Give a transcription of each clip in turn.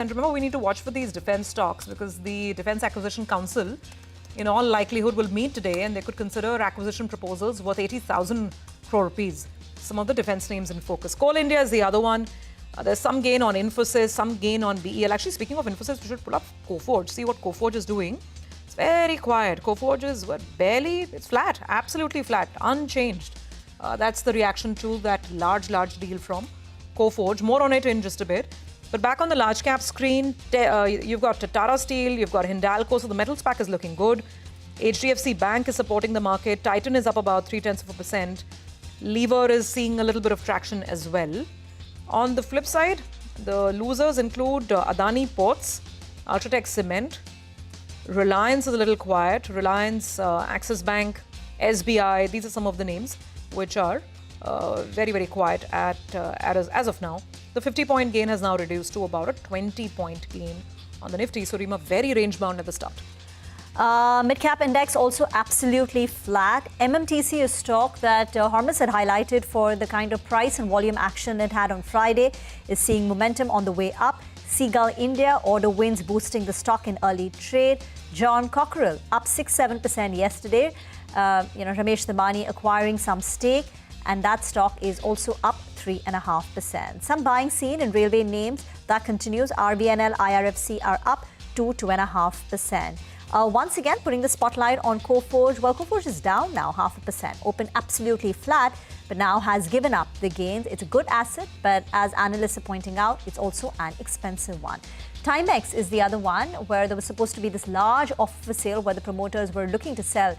And remember, we need to watch for these defense stocks because the Defense Acquisition Council, in all likelihood, will meet today and they could consider acquisition proposals worth 80,000 crore rupees. Some of the defense names in focus. Coal India is the other one. There's some gain on Infosys, some gain on BEL. Actually, speaking of Infosys, we should pull up Coforge, see what Coforge is doing. It's very quiet. Coforge is it's flat, absolutely flat, unchanged. That's the reaction to that large deal from Coforge. More on it in just a bit. But back on the large cap screen, you've got Tata Steel, you've got Hindalco, so the metals pack is looking good. HDFC Bank is supporting the market. Titan is up about 0.3%. Lever is seeing a little bit of traction as well. On the flip side, the losers include Adani Ports, Ultratech Cement, Reliance is a little quiet. Reliance, Axis Bank, SBI, these are some of the names which are very quiet as of now. The 50-point gain has now reduced to about a 20-point gain on the Nifty. So, Rima, very range-bound at the start. Mid-cap index also absolutely flat. MMTC, a stock that Hormus had highlighted for the kind of price and volume action it had on Friday, is seeing momentum on the way up. Ceigall India, order wins boosting the stock in early trade. John Cockerell up 6-7% yesterday. Ramesh Damani acquiring some stake, and that stock is also up 3.5%. Some buying seen in railway names that continues. RBNL, IRFC are up 2.5%. Once again, putting the spotlight on Coforge. Well, Coforge is down now 0.5%, open absolutely flat, but now has given up the gains. It's a good asset, but as analysts are pointing out, it's also an expensive one. Timex is the other one where there was supposed to be this large offer for sale where the promoters were looking to sell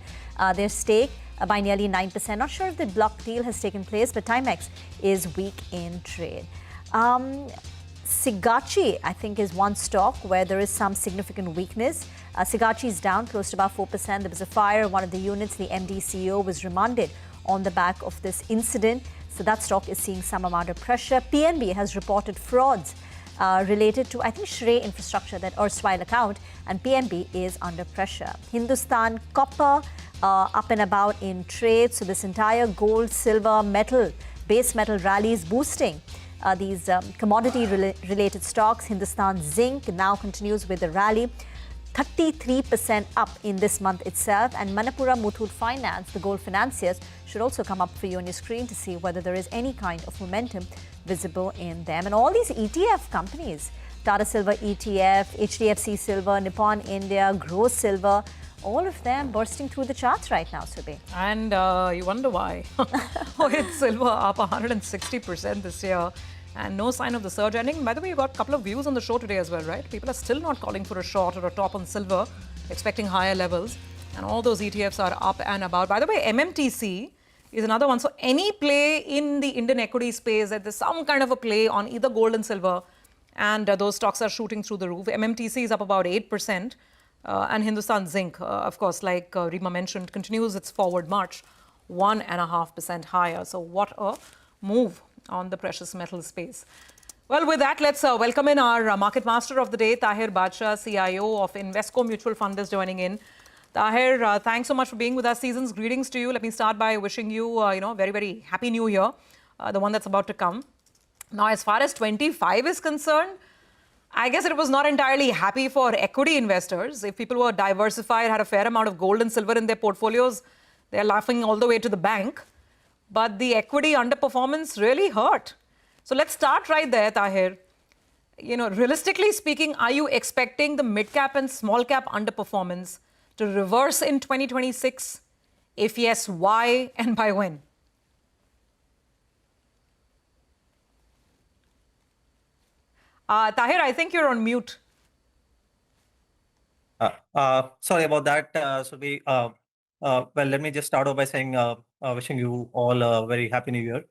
their stake by nearly 9%. Not sure if the block deal has taken place, but Timex is weak in trade. Sigachi, I think, is one stock where there is some significant weakness. Sigachi is down close to about 4%. There was a fire in one of the units. The MD CEO was remanded on the back of this incident. So that stock is seeing some amount of pressure. PNB has reported frauds related to, I think, Shrey Infrastructure, that erstwhile account, and PNB is under pressure. Hindustan Copper up and about in trade. So this entire gold, silver, metal, base metal rally is boosting these commodity-related stocks. Hindustan Zinc now continues with the rally. 33% up in this month itself. And Manapura Muthoot Finance, the gold financiers, should also come up for you on your screen to see whether there is any kind of momentum visible in them. And all these ETF companies, Tata Silver ETF, HDFC Silver, Nippon India, Growth Silver, all of them bursting through the charts right now, Subhi. And you wonder why. It's silver up 160% this year. And no sign of the surge ending. By the way, you got a couple of views on the show today as well, right? People are still not calling for a short or a top on silver, expecting higher levels. And all those ETFs are up and about. By the way, MMTC is another one. So any play in the Indian equity space, that there's some kind of a play on either gold and silver, and those stocks are shooting through the roof. MMTC is up about 8%. And Hindustan Zinc, of course, like Rima mentioned, continues its forward march 1.5% higher. So what a move on the precious metal space. Well, with that, let's welcome in our market master of the day, Tahir Badshah, CIO of Invesco Mutual Fund, is joining in. Tahir, thanks so much for being with us. Season's greetings to you. Let me start by wishing you, very happy new year, the one that's about to come. Now, as far as 25 is concerned, I guess it was not entirely happy for equity investors. If people were diversified, had a fair amount of gold and silver in their portfolios, they're laughing all the way to the bank. But the equity underperformance really hurt. So let's start right there, Tahir. Realistically speaking, are you expecting the mid-cap and small-cap underperformance to reverse in 2026? If yes, why and by when? Tahir, I think you're on mute. Sorry about that, Subhi. Well, let me just start off by saying wishing you all a very happy new year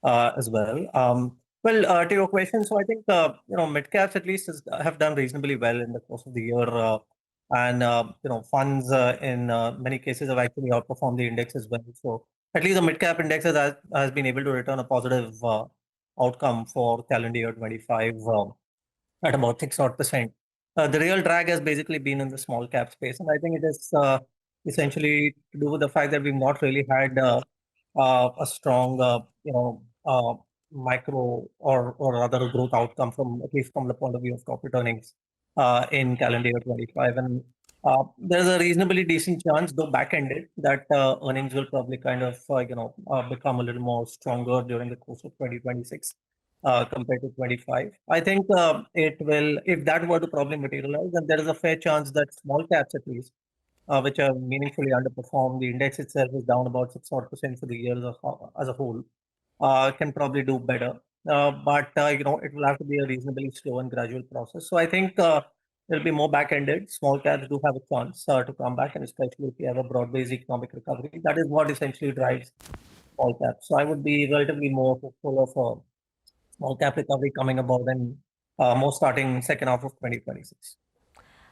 as well. To your question, so I think mid caps at least have done reasonably well in the course of the year, and funds in many cases have actually outperformed the index as well. So at least the mid cap index has been able to return a positive outcome for calendar year 25 at about 6%. The real drag has basically been in the small cap space, and I think it is essentially to do with the fact that we've not really had a strong, micro or rather a growth outcome from at least from the point of view of corporate earnings in calendar year 25. And there's a reasonably decent chance, though back-ended, that earnings will probably kind of become a little more stronger during the course of 2026 compared to 25. I think it will, if that were to probably materialize, then there is a fair chance that small caps at least, which are meaningfully underperformed. The index itself is down about 6% for the year as a whole. Can probably do better, but it will have to be a reasonably slow and gradual process. So I think it'll be more back-ended. Small caps do have a chance to come back, and especially if you have a broad-based economic recovery, that is what essentially drives small caps. So I would be relatively more hopeful of a small cap recovery coming about and more starting second half of 2026.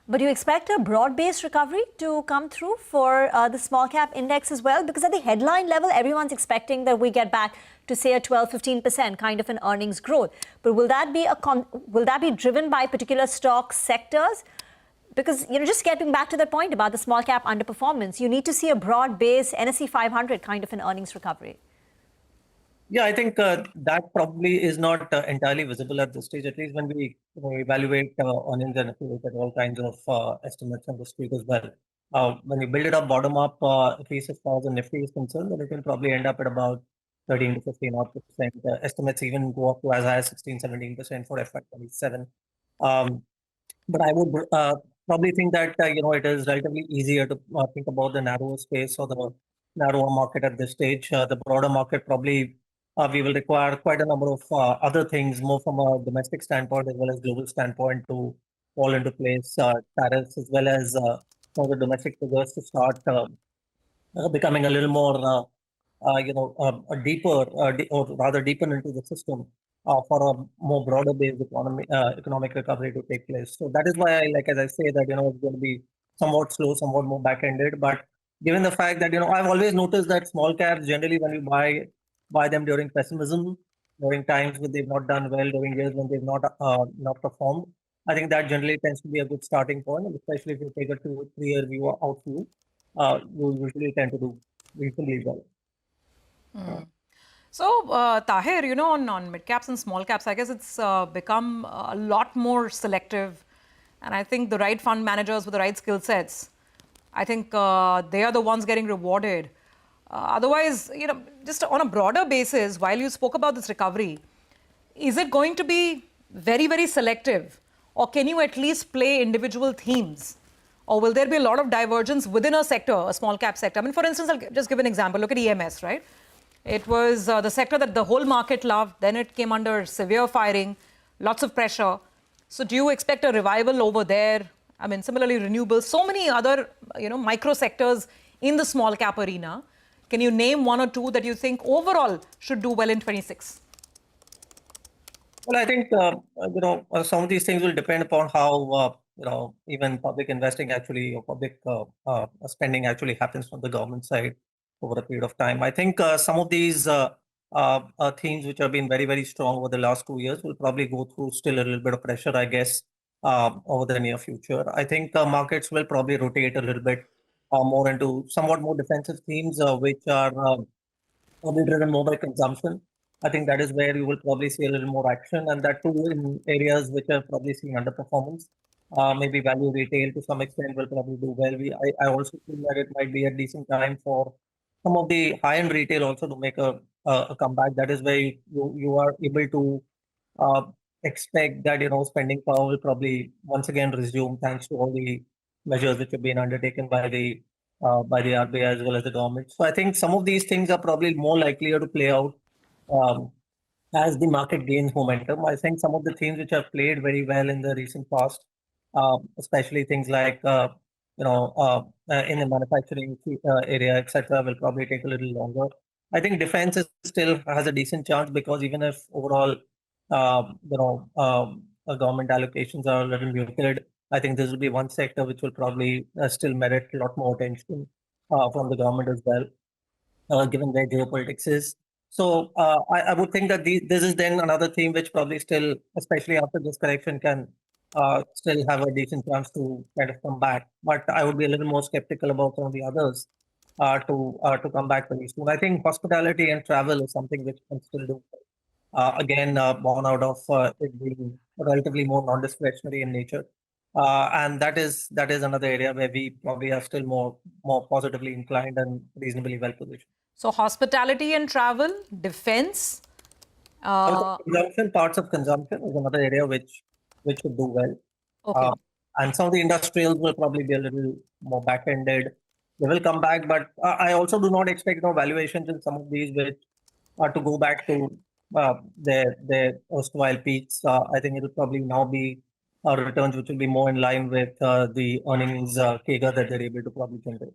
But do you expect a broad-based recovery to come through for the small cap index as well? Because at the headline level, everyone's expecting that we get back to say a 12-15% kind of an earnings growth. But will that be driven by particular stock sectors? Because just getting back to that point about the small cap underperformance, you need to see a broad-based NSE 500 kind of an earnings recovery. Yeah, I think that probably is not entirely visible at this stage, at least when we evaluate earnings and if we look at all kinds of estimates on the street as well. When you build it up bottom up, at least as far as the Nifty is concerned, then it will probably end up at about 13 to 15 odd percent. Estimates even go up to as high as 16-17% for FY27. But I would probably think that it is relatively easier to think about the narrower space or the narrower market at this stage. The broader market probably we will require quite a number of other things, more from a domestic standpoint as well as global standpoint, to fall into place. Tariffs as well as some of the domestic figures to start becoming a little more, a deeper, or rather deepen into the system for a more broader based economic recovery to take place. So that is why, as I say, that it's going to be somewhat slow, somewhat more back-ended. But given the fact that I've always noticed that small caps generally, when you buy them during pessimism, during times when they've not done well, during years when they've not performed, I think that generally tends to be a good starting point, and especially if you take a 2 or 3 year view out view, you usually tend to do reasonably well. So, Tahir, on mid caps and small caps, I guess it's become a lot more selective. And I think the right fund managers with the right skill sets, I think they are the ones getting rewarded. Otherwise, just on a broader basis, while you spoke about this recovery, is it going to be very, very selective? Or can you at least play individual themes? Or will there be a lot of divergence within a sector, a small cap sector? I mean, for instance, I'll just give an example. Look at EMS, right? It was the sector that the whole market loved. Then it came under severe firing, lots of pressure. So do you expect a revival over there? I mean, similarly, renewables, so many other, micro sectors in the small cap arena. Can you name one or two that you think overall should do well in 26? Well, I think, some of these things will depend upon how, even public investing actually, or public spending actually happens from the government side over a period of time. I think some of these themes which have been very, very strong over the last 2 years will probably go through still a little bit of pressure, I guess, over the near future. I think markets will probably rotate a little bit more into somewhat more defensive themes, which are probably driven more by consumption. I think that is where you will probably see a little more action, and that too in areas which are probably seeing underperformance. Maybe value retail to some extent will probably do well. I also feel that it might be a decent time for some of the high-end retail also to make a comeback. That is where you are able to expect that spending power will probably once again resume, thanks to all the measures which have been undertaken by the RBI as well as the government. So I think some of these things are probably more likelier to play out um, as the market gains momentum. I think some of the themes which have played very well in the recent past, especially things like in the manufacturing area, etc., will probably take a little longer. I think defense still has a decent chance, because even if overall, government allocations are a little muted, I think this will be one sector which will probably still merit a lot more attention from the government as well, given where geopolitics is. So I would think that this is then another theme which probably still, especially after this correction, can still have a decent chance to kind of come back. But I would be a little more skeptical about some of the others to come back very soon. I think hospitality and travel is something which can still do. again, born out of it being relatively more non-discretionary in nature. And that is another area where we probably are still more positively inclined and reasonably well positioned. So hospitality and travel, defense. Also, consumption, parts of consumption is another area which should do well. Okay. And some of the industrials will probably be a little more back-ended. They will come back, but I also do not expect valuations in some of these which are to go back to their erstwhile peaks. I think it will probably now be returns which will be more in line with the earnings CAGR that they're able to probably generate.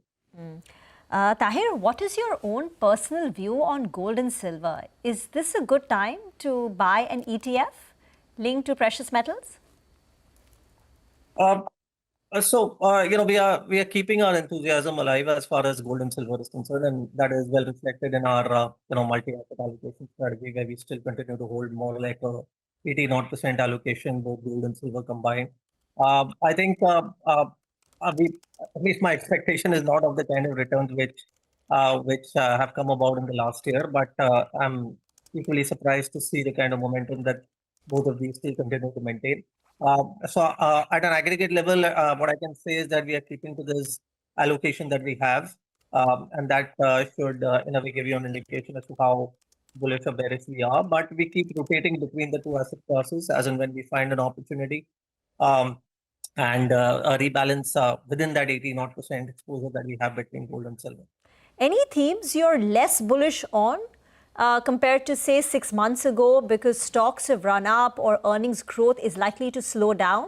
Tahir, what is your own personal view on gold and silver? Is this a good time to buy an ETF linked to precious metals? We are keeping our enthusiasm alive as far as gold and silver is concerned, and that is well reflected in our multi-asset allocation strategy, where we still continue to hold more like a 80% allocation, both gold and silver combined. I think at least my expectation is not of the kind of returns which have come about in the last year, but I'm equally surprised to see the kind of momentum that both of these still continue to maintain. At an aggregate level, what I can say is that we are keeping to this allocation that we have, and that should, in a way, give you an indication as to how bullish or bearish we are. But we keep rotating between the two asset classes as and when we find an opportunity, and rebalance within that 80% exposure that we have between gold and silver. Any themes you're less bullish on compared to, say, 6 months ago because stocks have run up or earnings growth is likely to slow down?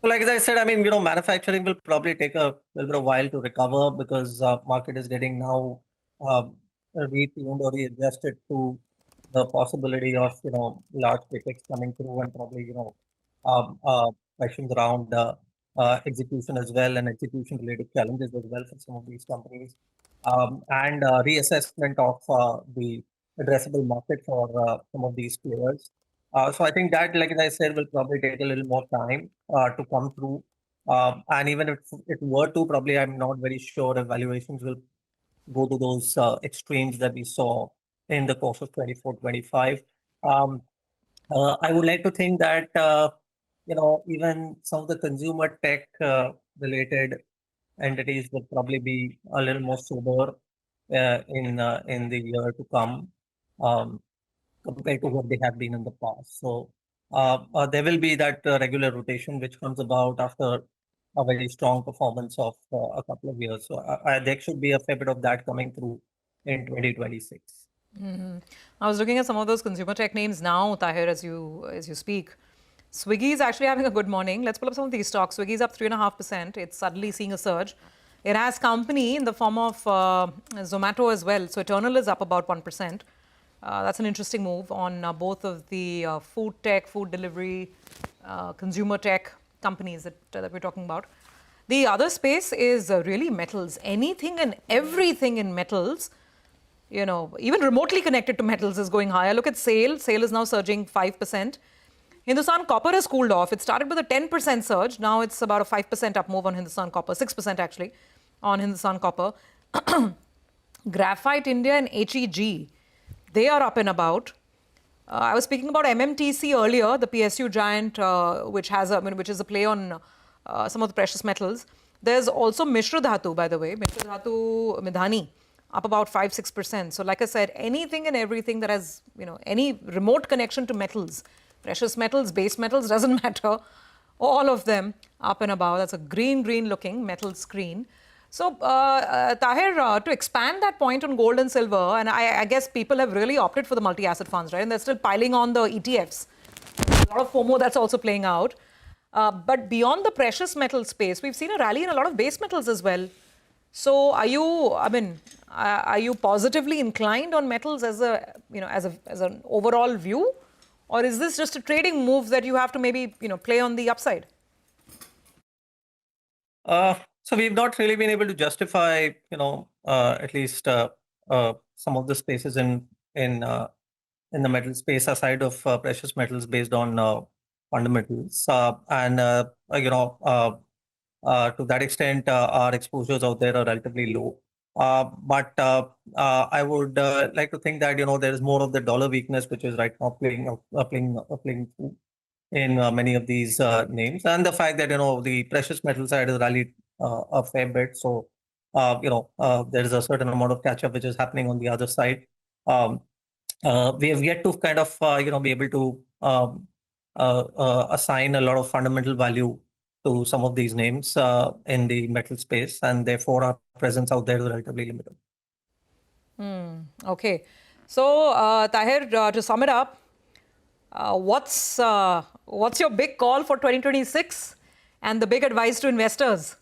So like as I said, I mean, manufacturing will probably take a little bit of while to recover because market is getting now retuned or readjusted to the possibility of, large capex coming through and probably, questions around execution as well and execution related challenges as well for some of these companies. And reassessment of the addressable market for some of these players. So I think that, like I said, will probably take a little more time to come through. And even if it were to, probably I'm not very sure if valuations will go to those extremes that we saw in the course of 24-25. I would like to think that, even some of the consumer tech related entities will probably be a little more sober in the year to come compared to what they have been in the past. So there will be that regular rotation which comes about after a very strong performance of a couple of years. So there should be a fair bit of that coming through in 2026. I was looking at some of those consumer tech names now, Tahir, as you speak. Swiggy is actually having a good morning. Let's pull up some of these stocks. Swiggy is up 3.5%. It's suddenly seeing a surge. It has company in the form of Zomato as well. So Eternal is up about 1%. That's an interesting move on both of the food tech, food delivery, consumer tech companies that we're talking about. The other space is really metals. Anything and everything in metals, even remotely connected to metals is going higher. Look at Ceigall. Ceigall is now surging 5%. Hindustan Copper has cooled off. It started with a 10% surge. Now it's about a 5% up move on Hindustan Copper, 6% actually on Hindustan Copper. Graphite India and HEG, they are up and about. I was speaking about MMTC earlier, the PSU giant, which is a play on some of the precious metals. There's also Mishra Dhatu, by the way, Mishra Dhatu Midhani, up about 5-6%. So like I said, anything and everything that has, any remote connection to metals, precious metals, base metals, doesn't matter. All of them up and about. That's a green looking metal screen. So, Tahir, to expand that point on gold and silver, and I guess people have really opted for the multi-asset funds, right? And they're still piling on the ETFs. A lot of FOMO that's also playing out. But beyond the precious metal space, we've seen a rally in a lot of base metals as well. So, are you positively inclined on metals as an overall view? Or is this just a trading move that you have to maybe, play on the upside? So we've not really been able to justify, at least some of the spaces in the metal space aside of precious metals based on fundamentals. To that extent, our exposures out there are relatively low. But I would like to think that there is more of the dollar weakness, which is right now playing in many of these names, and the fact that the precious metal side has rallied a fair bit. So there is a certain amount of catch up which is happening on the other side. Um, we have yet to kind of be able to assign a lot of fundamental value to some of these names in the metal space, and therefore our presence out there is relatively limited. Okay. So, Tahir, to sum it up, what's your big call for 2026 and the big advice to investors?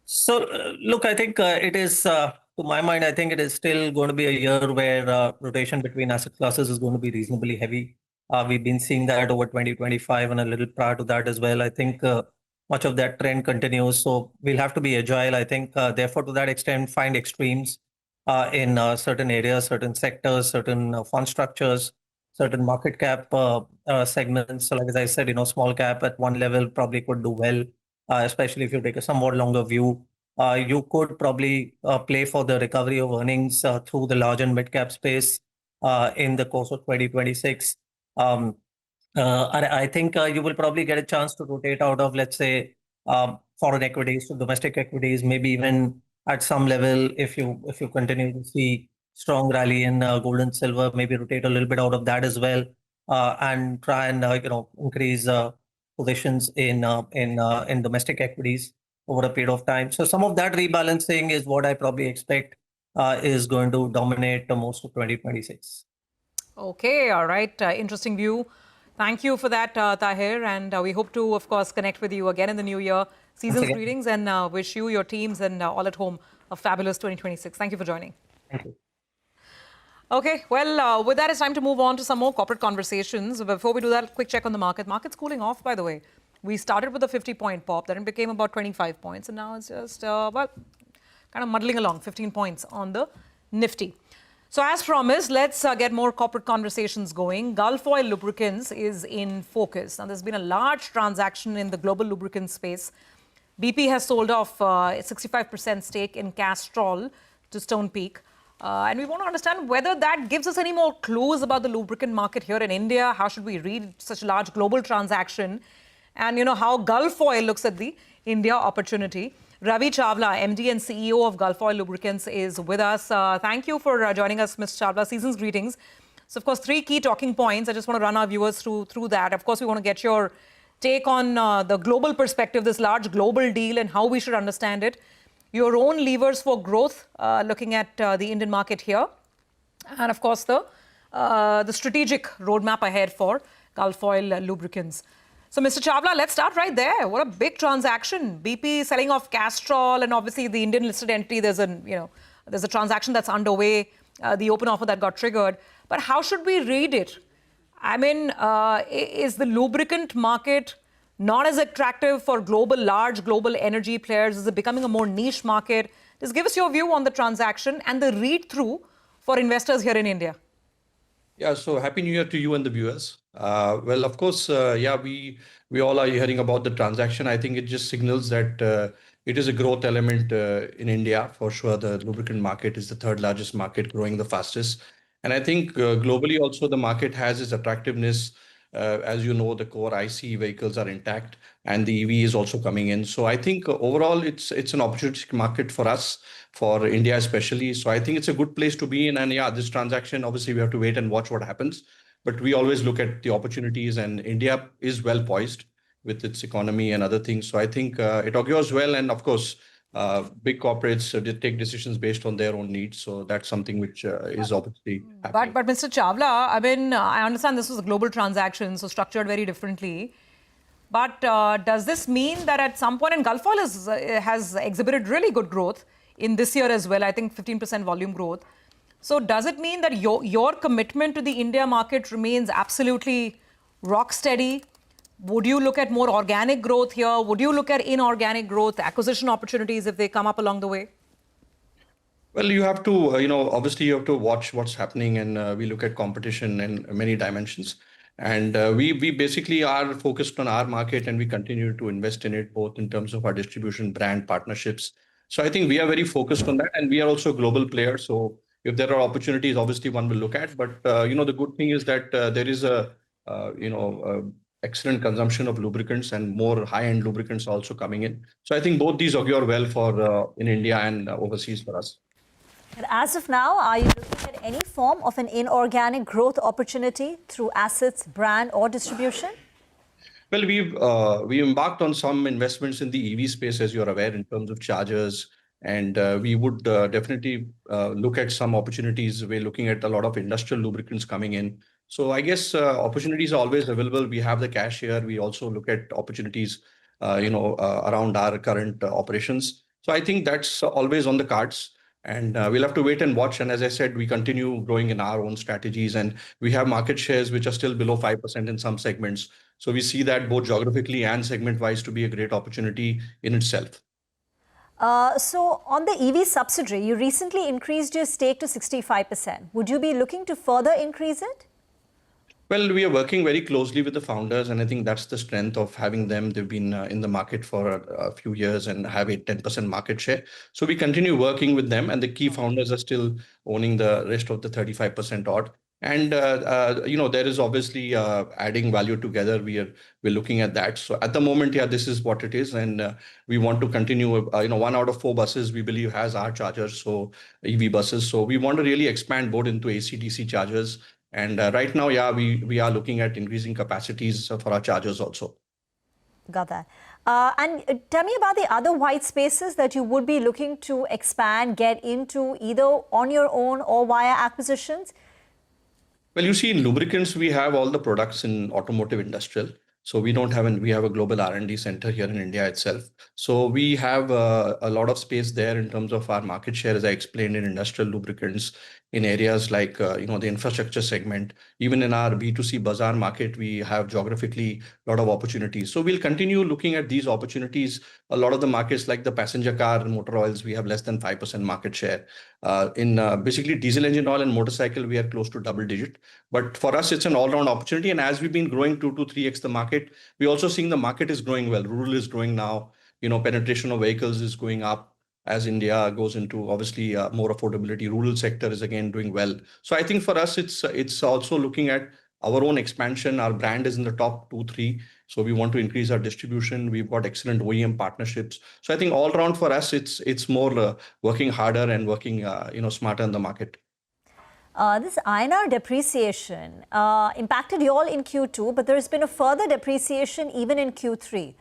So, look, I think it is, to my mind, I think it is still going to be a year where rotation between asset classes is going to be reasonably heavy. We've been seeing that over 2025 and a little prior to that as well. I think much of that trend continues. So we'll have to be agile. I think, therefore, to that extent, find extremes in certain areas, certain sectors, certain fund structures, certain market cap segments. So, like as I said, small cap at one level probably could do well, especially if you take a somewhat longer view. You could probably play for the recovery of earnings through the large and mid cap space in the course of 2026. Um, I think you will probably get a chance to rotate out of, let's say, foreign equities to domestic equities, maybe even at some level, if you continue to see strong rally in gold and silver, maybe rotate a little bit out of that as well, and try and increase positions in domestic equities over a period of time. So some of that rebalancing is what I probably expect is going to dominate most of 2026. Okay, all right. Interesting view. Thank you for that, Tahir. And we hope to, of course, connect with you again in the new year. Season's greetings and wish you, your teams, and all at home a fabulous 2026. Thank you for joining. Thank you. Okay, well, with that, it's time to move on to some more corporate conversations. Before we do that, quick check on the market. Market's cooling off, by the way. We started with a 50-point pop, then it became about 25 points, and now it's just, well, kind of muddling along, 15 points on the Nifty. So as promised, let's get more corporate conversations going. Gulf Oil Lubricants is in focus. Now, there's been a large transaction in the global lubricant space. BP has sold off a 65% stake in Castrol to Stonepeak. And we want to understand whether that gives us any more clues about the lubricant market here in India. How should we read such a large global transaction? And, how Gulf Oil looks at the India opportunity. Ravi Chawla, MD and CEO of Gulf Oil Lubricants, is with us. Thank you for joining us, Mr. Chawla. Season's greetings. So, of course, 3 key talking points. I just want to run our viewers through that. Of course, we want to get your take on the global perspective, this large global deal and how we should understand it. Your own levers for growth, looking at the Indian market here. And, of course, the strategic roadmap ahead for Gulf Oil Lubricants. So, Mr. Chawla, let's start right there. What a big transaction. BP selling off Castrol, and obviously the Indian listed entity, there's a transaction that's underway, the open offer that got triggered. But how should we read it? I mean, is the lubricant market not as attractive for large global energy players? Is it becoming a more niche market? Just give us your view on the transaction and the read-through for investors here in India. Yeah, so Happy New Year to you and the viewers. Well, of course, we all are hearing about the transaction. I think it just signals that it is a growth element in India. For sure, the lubricant market is the 3rd largest market, growing the fastest. And I think globally also the market has its attractiveness. As you know, the core ICE vehicles are intact and the EV is also coming in. So I think overall it's an opportunistic market for us, for India especially. So I think it's a good place to be in. And yeah, this transaction, obviously we have to wait and watch what happens. But we always look at the opportunities, and India is well poised with its economy and other things. So I think it augurs well. And of course, big corporates take decisions based on their own needs. So that's something which is obviously happening. But Mr. Chawla, I mean, I understand this was a global transaction, so structured very differently. But does this mean that at some point, and Gulf Oil has exhibited really good growth in this year as well, I think 15% volume growth. So does it mean that your commitment to the India market remains absolutely rock steady? Would you look at more organic growth here? Would you look at inorganic growth, acquisition opportunities if they come up along the way? Well, you have to, obviously you have to watch what's happening, and we look at competition in many dimensions. And we basically are focused on our market, and we continue to invest in it, both in terms of our distribution, brand partnerships, So I think we are very focused on that, and we are also a global player. So if there are opportunities, obviously one will look at. But the good thing is that there is a excellent consumption of lubricants and more high-end lubricants also coming in. So I think both these augur well for in India and overseas for us. But as of now, are you looking at any form of an inorganic growth opportunity through assets, brand, or distribution? Well, we embarked on some investments in the EV space, as you're aware, in terms of chargers, and we would definitely look at some opportunities. We're looking at a lot of industrial lubricants coming in. So I guess opportunities are always available. We have the cash here. We also look at opportunities, around our current operations. So I think that's always on the cards. And we'll have to wait and watch. And as I said, we continue growing in our own strategies, and we have market shares which are still below 5% in some segments. So we see that both geographically and segment-wise to be a great opportunity in itself. So on the EV subsidiary, you recently increased your stake to 65%. Would you be looking to further increase it? Well, we are working very closely with the founders, and I think that's the strength of having them. They've been in the market for a few years and have a 10% market share. So we continue working with them, and the key founders are still owning the rest of the 35% odd. And there is obviously adding value together. We're looking at that. So at the moment, yeah, this is what it is, and we want to continue. 1 out of 4 buses we believe has our chargers, so EV buses. So we want to really expand both into AC/DC chargers. And right now, yeah, we are looking at increasing capacities for our chargers also. Got that. And tell me about the other white spaces that you would be looking to expand, get into either on your own or via acquisitions. Well, you see, in lubricants, we have all the products in automotive industrial. So we have a global R&D center here in India itself. So we have a lot of space there in terms of our market share, as I explained, in industrial lubricants, in areas like, the infrastructure segment. Even in our B2C bazaar market, we have geographically a lot of opportunities. So we'll continue looking at these opportunities. A lot of the markets like the passenger car and motor oils, we have less than 5% market share. In basically diesel engine oil and motorcycle, we are close to double digit. But for us, it's an all-round opportunity. And as we've been growing 2 to 3x the market, we're also seeing the market is growing well. Rural is growing now. Penetration of vehicles is going up as India goes into obviously more affordability. Rural sector is again doing well. So I think for us, it's also looking at our own expansion. Our brand is in the top 2, 3. So we want to increase our distribution. We've got excellent OEM partnerships. So I think all around for us, it's more working harder and working smarter in the market. This INR depreciation impacted you all in Q2, but there has been a further depreciation even in Q3.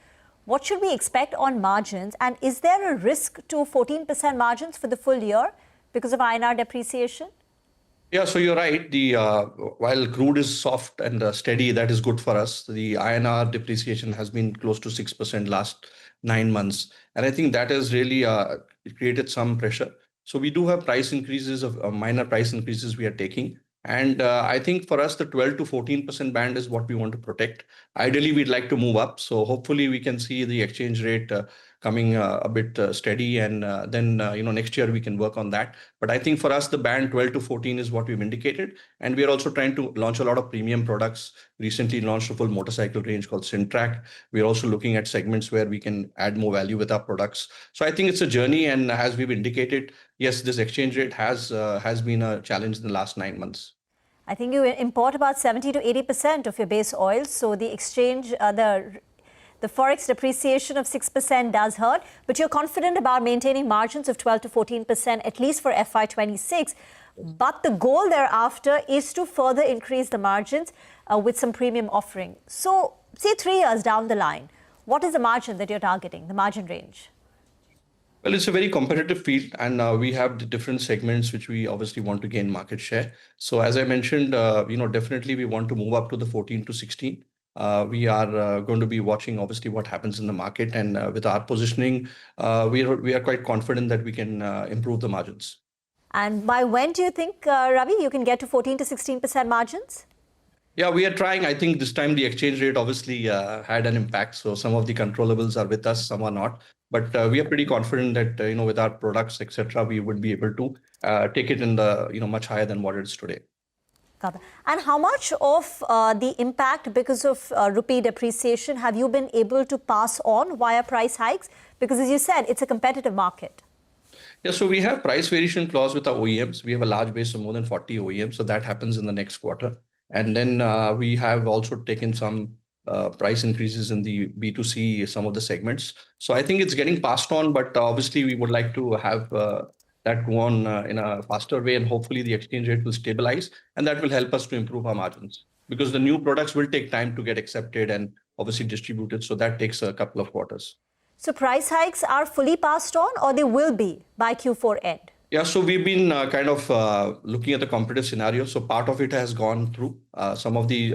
What should we expect on margins? And is there a risk to 14% margins for the full year because of INR depreciation? Yeah, so you're right. While crude is soft and steady, that is good for us. The INR depreciation has been close to 6% last 9 months. And I think that has really created some pressure. So we do have price increases, minor price increases we are taking. And I think for us, the 12 to 14% band is what we want to protect. Ideally, we'd like to move up. So hopefully we can see the exchange rate coming a bit steady, and then next year we can work on that. But I think for us, the band 12 to 14 is what we've indicated. And we are also trying to launch a lot of premium products. Recently launched a full motorcycle range called Syntrack. We're also looking at segments where we can add more value with our products. So I think it's a journey. And as we've indicated, yes, this exchange rate has been a challenge in the last 9 months. I think you import about 70 to 80% of your base oil. So the exchange, the forex depreciation of 6% does hurt. But you're confident about maintaining margins of 12 to 14%, at least for FY26. But the goal thereafter is to further increase the margins with some premium offering. So say 3 years down the line, what is the margin that you're targeting, the margin range? Well, it's a very competitive field, and we have the different segments which we obviously want to gain market share. So as I mentioned, definitely we want to move up to the 14 to 16. We are going to be watching obviously what happens in the market, and with our positioning, we are quite confident that we can improve the margins. And by when do you think, Ravi, you can get to 14 to 16% margins? Yeah, we are trying. I think this time the exchange rate obviously had an impact. So some of the controllables are with us, some are not. But we are pretty confident that, with our products, etc., we would be able to take it in the, much higher than what it is today. Got it. And how much of the impact because of rupee depreciation have you been able to pass on via price hikes? Because as you said, it's a competitive market. Yeah, so we have price variation clause with our OEMs. We have a large base of more than 40 OEMs, so that happens in the next quarter. And then we have also taken some price increases in the B2C, some of the segments. So I think it's getting passed on, but obviously we would like to have that go on in a faster way, and hopefully the exchange rate will stabilize, and that will help us to improve our margins, because the new products will take time to get accepted and obviously distributed. So that takes a couple of quarters. So price hikes are fully passed on, or they will be by Q4 end? Yeah, so we've been kind of looking at the competitive scenario. So part of it has gone through. Some of the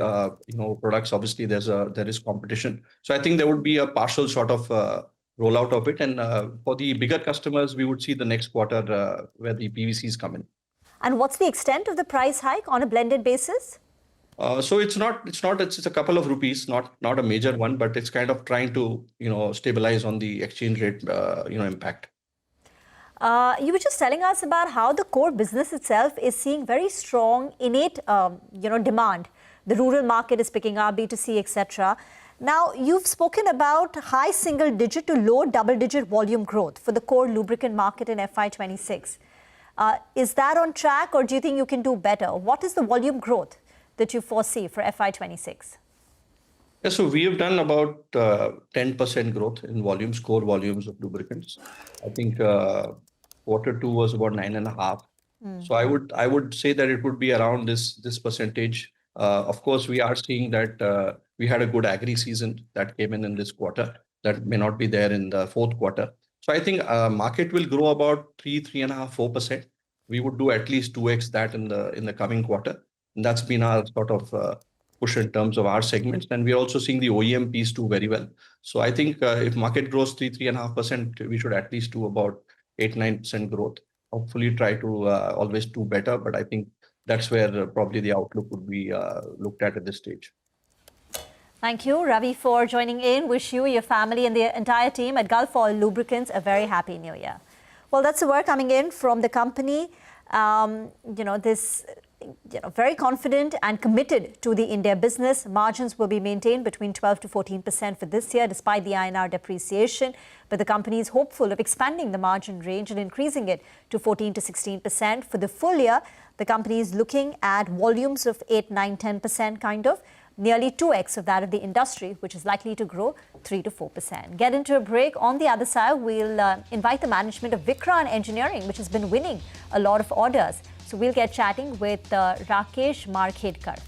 products, obviously there is competition. So I think there would be a partial sort of rollout of it. And for the bigger customers, we would see the next quarter where the PVCs come in. And what's the extent of the price hike on a blended basis? So it's a couple of rupees, not a major one, but it's kind of trying to stabilize on the exchange rate impact. You were just telling us about how the core business itself is seeing very strong innate demand. The rural market is picking up, B2C, etc. Now, you've spoken about high single digit to low double digit volume growth for the core lubricant market in FY26. Is that on track, or do you think you can do better? What is the volume growth that you foresee for FY26? Yeah, so we have done about 10% growth in volumes, core volumes of lubricants. I think Q2 was about 9.5. So I would say that it would be around this percentage. Of course, we are seeing that we had a good agri season that came in this quarter that may not be there in the fourth quarter. So I think market will grow about 3.5, 4%. We would do at least 2x that in the coming quarter. And that's been our sort of push in terms of our segments. And we're also seeing the OEM piece do very well. So I think if market grows 3.5%, we should at least do about 8-9% growth. Hopefully try to always do better, but I think that's where probably the outlook would be looked at this stage. Thank you, Ravi, for joining in. Wish you, your family, and the entire team at Gulf Oil Lubricants a very happy New Year. Well, that's the word coming in from the company. Very confident and committed to the India business. Margins will be maintained between 12 to 14% for this year, despite the INR depreciation. But the company is hopeful of expanding the margin range and increasing it to 14 to 16% for the full year. The company is looking at volumes of 8, 9, 10% kind of, nearly 2x of that of the industry, which is likely to grow 3 to 4%. Get into a break. On the other side, we'll invite the management of Vikran Engineering, which has been winning a lot of orders. So we'll get chatting with Rakesh Markhedkar.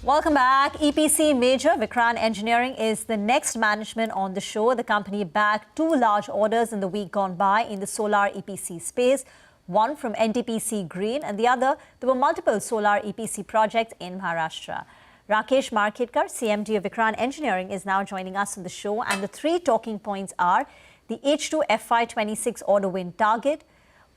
Welcome back. EPC major Vikrant Engineering is the next management on the show. The company bagged 2 large orders in the week gone by in the solar EPC space. One from NTPC Green and the other, there were multiple solar EPC projects in Maharashtra. Rakesh Marketkar, CMD of Vikrant Engineering, is now joining us on the show. And the 3 talking points are the H2 FY26 order win target,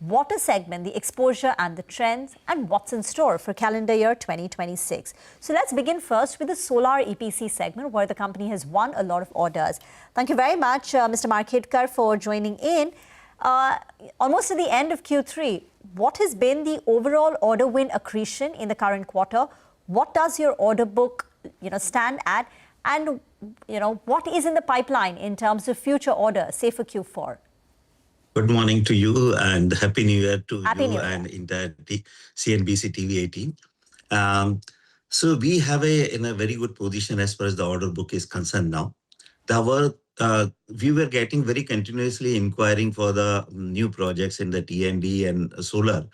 water segment, the exposure and the trends, and what's in store for calendar year 2026. So let's begin first with the solar EPC segment, where the company has won a lot of orders. Thank you very much, Mr. Marketkar, for joining in. Almost at the end of Q3, what has been the overall order win accretion in the current quarter? What does your order book, stand at? And, what is in the pipeline in terms of future orders, say for Q4? Good morning to you and Happy New Year to Happy you New Year. and entire CNBC-TV18. So we have in a very good position as far as the order book is concerned now. We were getting very continuously inquiring for the new projects in the T&D and solar.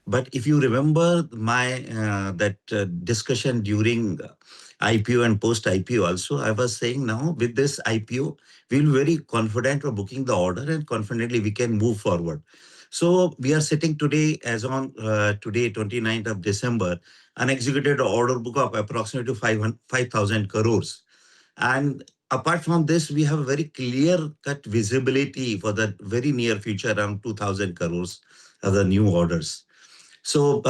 But if you remember my discussion during IPO and post-IPO also, I was saying now with this IPO, we'll be very confident of booking the order and confidently we can move forward. So we are sitting today, as on today, 29th of December, an executed order book of approximately 5,000 crores. And apart from this, we have a very clear-cut visibility for the very near future, around 2,000 crores of the new orders. So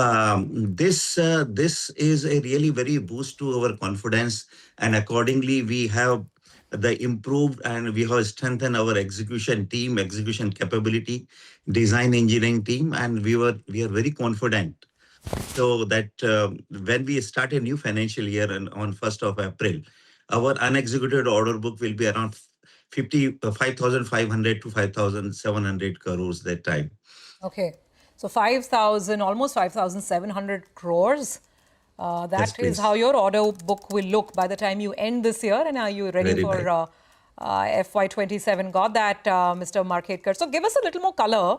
this is a really very boost to our confidence, and accordingly we have the improved and we have strengthened our execution team, execution capability, design engineering team, and we are very confident. So that when we start a new financial year and on 1st of April, our unexecuted order book will be around 5,500 to 5,700 crores that time. Okay. So 5,000, almost 5,700 crores. That Yes, is how your order book will look by the time you end this year. And are you ready Very for FY27? Got that, Mr. Marketkar. So give us a little more color.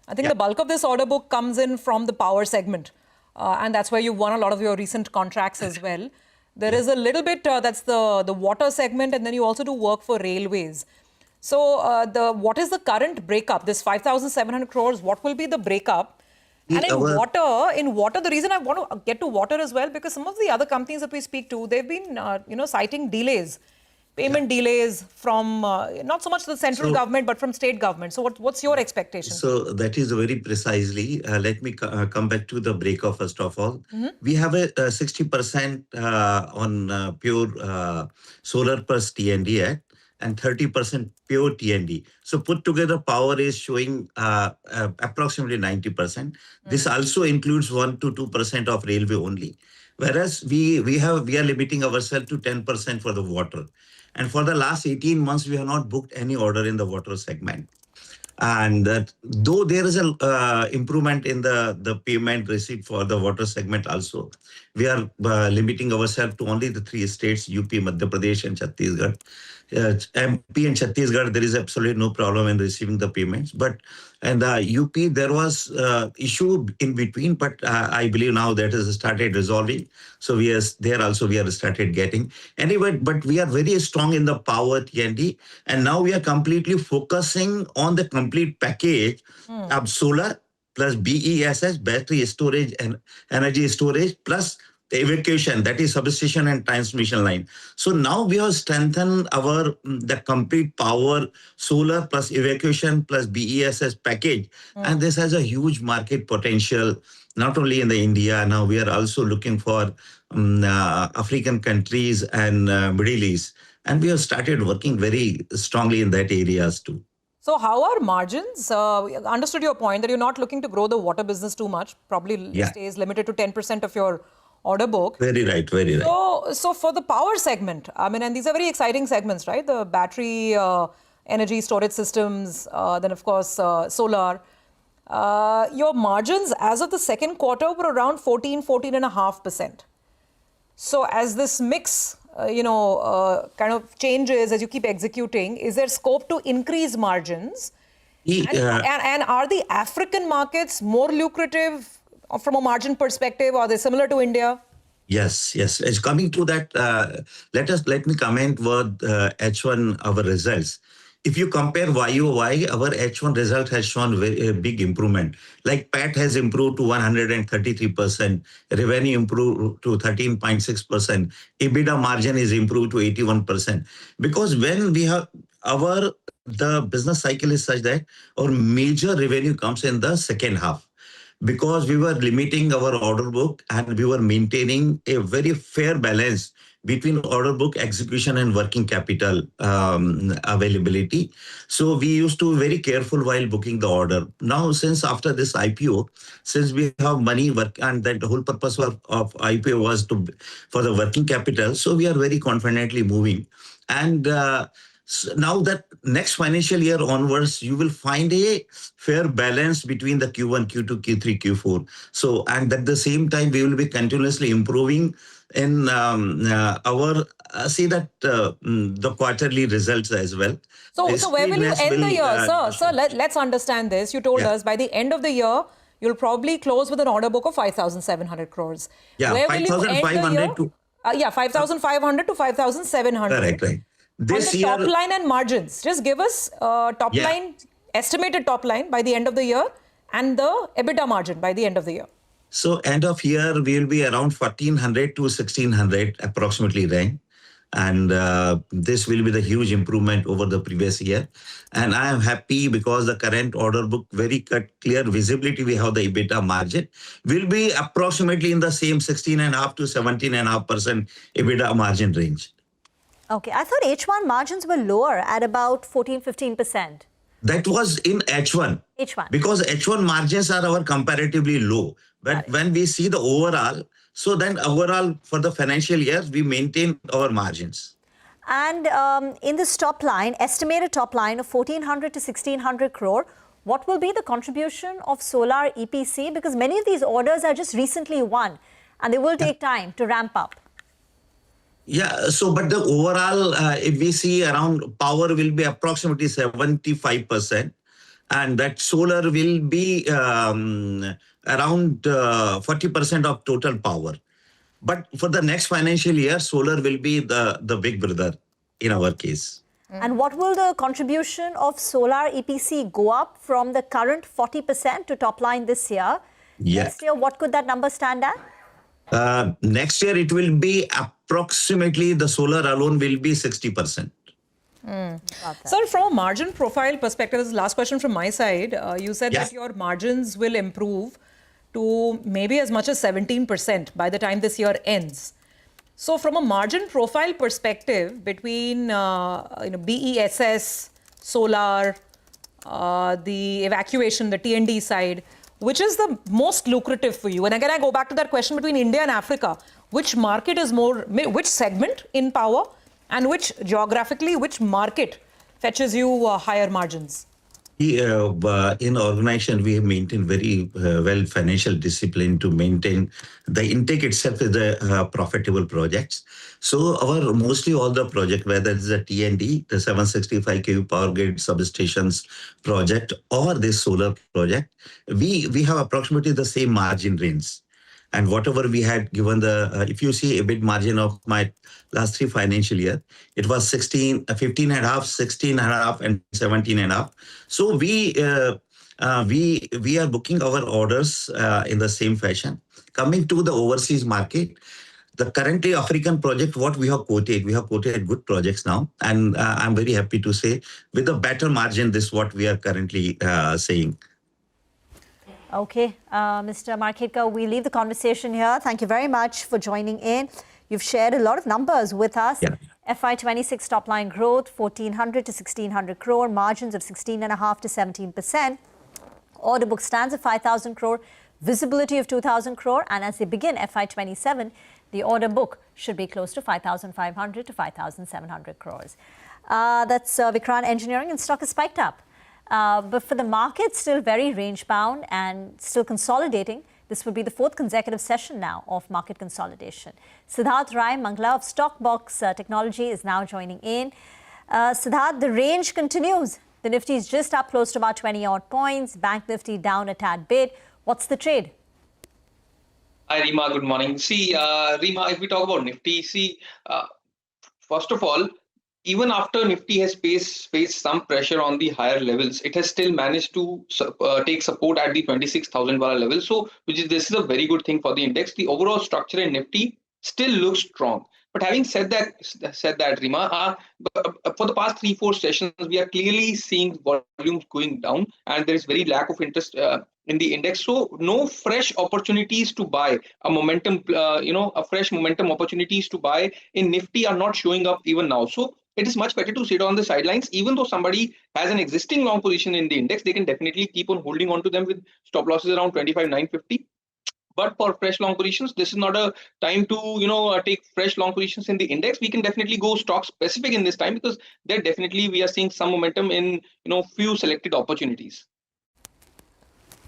I think the bulk of this order book comes in from the power segment. And that's where you won a lot of your recent contracts as well. There is a little bit, that's the water segment, and then you also do work for railways. So what is the current breakup? This 5,700 crores, what will be the breakup? And in water, the reason I want to get to water as well, because some of the other companies that we speak to, they've been, citing delays, payment delays from not so much the central government, but from state government. So what's your expectation? So that is very precisely. Let me come back to the breakup first of all. We have a 60% on pure solar plus T&D Act, and 30% pure T&D. So put together, power is showing approximately 90%. This also includes 1 to 2% of railway only. Whereas we are limiting ourselves to 10% for the water. And for the last 18 months, we have not booked any order in the water segment. And though there is an improvement in the payment received for the water segment also, we are limiting ourselves to only the 3 states, UP, Madhya Pradesh and Chhattisgarh. MP and Chhattisgarh, there is absolutely no problem in receiving the payments. But in the UP, there was issue in between, but I believe now that has started resolving. So we are started getting. Anyway, but we are very strong in the power T&D, and now we are completely focusing on the complete package of solar plus BESS, battery storage and energy storage, plus the evacuation, that is substation and transmission line. So now we have strengthened the complete power, solar plus evacuation plus BESS package. And this has a huge market potential, not only in the India. Now we are also looking for African countries and Middle East. And we have started working very strongly in that areas too. So how are margins? Understood your point that you're not looking to grow the water business too much, probably stays limited to 10% of your order book. Very right, very right. So for the power segment, I mean, and these are very exciting segments, right? The battery energy storage systems, then of course solar. Your margins as of the second quarter were around 14.5%. So as this mix, kind of changes as you keep executing, is there scope to increase margins? And are the African markets more lucrative from a margin perspective? Are they similar to India? Yes, yes. It's coming to that. Let me comment with H1 our results. If you compare YOY, our H1 result has shown a big improvement. Like PAT has improved to 133%, revenue improved to 13.6%, EBITDA margin is improved to 81%. Because when we have the business cycle is such that our major revenue comes in the second half, because we were limiting our order book and we were maintaining a very fair balance between order book execution and working capital availability. So we used to be very careful while booking the order. Now, since after this IPO, since we have money work, and that the whole purpose of IPO was for the working capital, so we are very confidently moving. And now that next financial year onwards, you will find a fair balance between the Q1, Q2, Q3, Q4. So, and at the same time, we will be continuously improving in the quarterly results as well. So where will you end the year, sir? Sir, let's understand this. You told us by the end of the year, you'll probably close with an order book of 5,700 crores. Yeah, where will you end the year? 5,500 to 5,700. Correct, right. This year, top line and margins. Just give us line, estimated top line by the end of the year and the EBITDA margin by the end of the year. So end of year, we will be around 1,400 to 1,600 approximately range. And this will be the huge improvement over the previous year. And I am happy because the current order book, very clear visibility, we have the EBITDA margin, will be approximately in the same 16.5% to 17.5% EBITDA margin range. Okay, I thought H1 margins were lower at about 14-15%. That was in H1. H1. Because H1 margins are our comparatively low. But when we see the overall, so then overall for the financial year, we maintain our margins. And in this top line, estimated top line of 1,400 to 1,600 crore, what will be the contribution of solar EPC? Because many of these orders are just recently won and they will take time to ramp up. Yeah, so but the overall, if we see around power will be approximately 75%, and that solar will be around 40% of total power. But for the next financial year, solar will be the big brother in our case. And what will the contribution of solar EPC go up from the current 40% to top line this year? Yeah. Next year, what could that number stand at? Next year, it will be approximately, the solar alone will be 60%. Sir, from a margin profile perspective, this is the last question from my side. You said that your margins will improve to maybe as much as 17% by the time this year ends. So from a margin profile perspective, between BESS, solar, the evacuation, the T&D side, which is the most lucrative for you? And again, I go back to that question between India and Africa. Which market is more, which segment in power, and which geographically, which market fetches you higher margins? In organization, we have maintained very well financial discipline to maintain the intake itself is the profitable projects. So our mostly all the project, whether it's the T&D, the 765 kV power grid substations project, or this solar project, we have approximately the same margin range. And whatever we had given if you see EBIT margin of my last 3 financial year, it was 15.5, 16.5, and 17.5. So we are booking our orders in the same fashion. Coming to the overseas market, the currently African project, what we have quoted good projects now. And I'm very happy to say with a better margin, this is what we are currently saying. Okay, Mr. Marketka, we leave the conversation here. Thank you very much for joining in. You've shared a lot of numbers with us. Yeah. FY26 top line growth, 1,400 to 1,600 crore, margins of 16.5 to 17%. Order book stands at 5,000 crore, visibility of 2,000 crore. And as they begin FY27, the order book should be close to 5,500 to 5,700 crores. That's Vikrant Engineering, and stock is spiked up. But for the market, still very range-bound and still consolidating. This would be the 4th consecutive session now of market consolidation. Siddharth Rai Mangla of Stockbox Technology is now joining in. Siddharth, the range continues. The Nifty is just up close to about 20-odd points. Bank Nifty down a tad bit. What's the trade? Hi, Rima. Good morning. See, Rima, if we talk about Nifty, first of all, even after Nifty has faced some pressure on the higher levels, it has still managed to take support at the $26,000 level. So, this is a very good thing for the index. The overall structure in Nifty still looks strong. But having said that, Rima, for the past 3-4 sessions, we are clearly seeing volumes going down, and there is very lack of interest in the index. So no fresh opportunities to buy a fresh momentum opportunities to buy in Nifty are not showing up even now. So it is much better to sit on the sidelines. Even though somebody has an existing long position in the index, they can definitely keep on holding on to them with stop losses around 25,950. But for fresh long positions, this is not a time to take fresh long positions in the index. We can definitely go stock specific in this time, because there definitely we are seeing some momentum in few selected opportunities.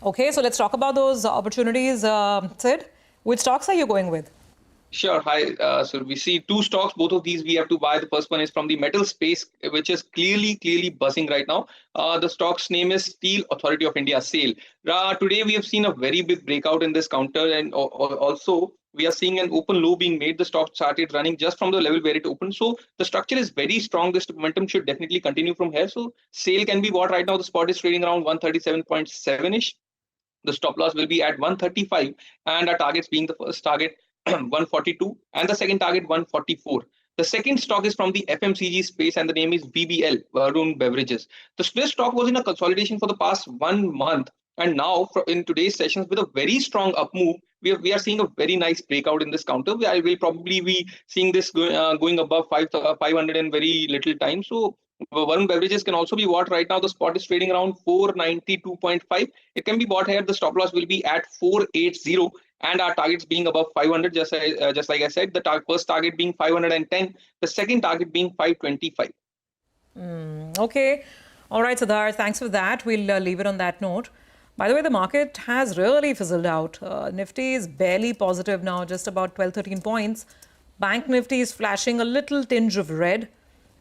Okay, so let's talk about those opportunities. Sid, which stocks are you going with? Sure. Hi. So we see two stocks. Both of these we have to buy. The first one is from the metal space, which is clearly buzzing right now. The stock's name is Steel Authority of India, SAIL. Today we have seen a very big breakout in this counter, and also we are seeing an open low being made. The stock started running just from the level where it opened. So the structure is very strong. This momentum should definitely continue from here. So SAIL can be bought right now. The spot is trading around 137.7-ish. The stop loss will be at 135, and our targets being the first target 142 and the second target 144. The second stock is from the FMCG space, and the name is VBL, Varun Beverages. This stock was in a consolidation for the past 1 month, and now in today's sessions with a very strong up move, we are seeing a very nice breakout in this counter. I will probably be seeing this going above 500 in very little time. So Varun Beverages can also be bought right now. The spot is trading around 492.5. It can be bought here. The stop loss will be at 480, and our targets being above 500. Just like I said, the first target being 510, the second target being 525. Okay. All right, Siddharth, thanks for that. We'll leave it on that note. By the way, the market has really fizzled out. Nifty is barely positive now, just about 12-13 points. Bank Nifty is flashing a little tinge of red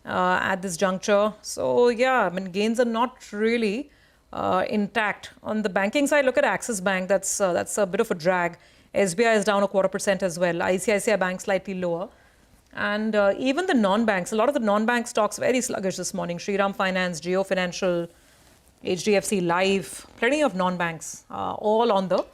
at this juncture. So, yeah, I mean, gains are not really intact. On the banking side, look at Axis Bank. That's a bit of a drag. SBI is down 0.25% as well. ICICI Bank slightly lower. And even the non-banks, a lot of the non-bank stocks very sluggish this morning. Shriram Finance, Geo Financial, HDFC Life, plenty of non-banks, all on the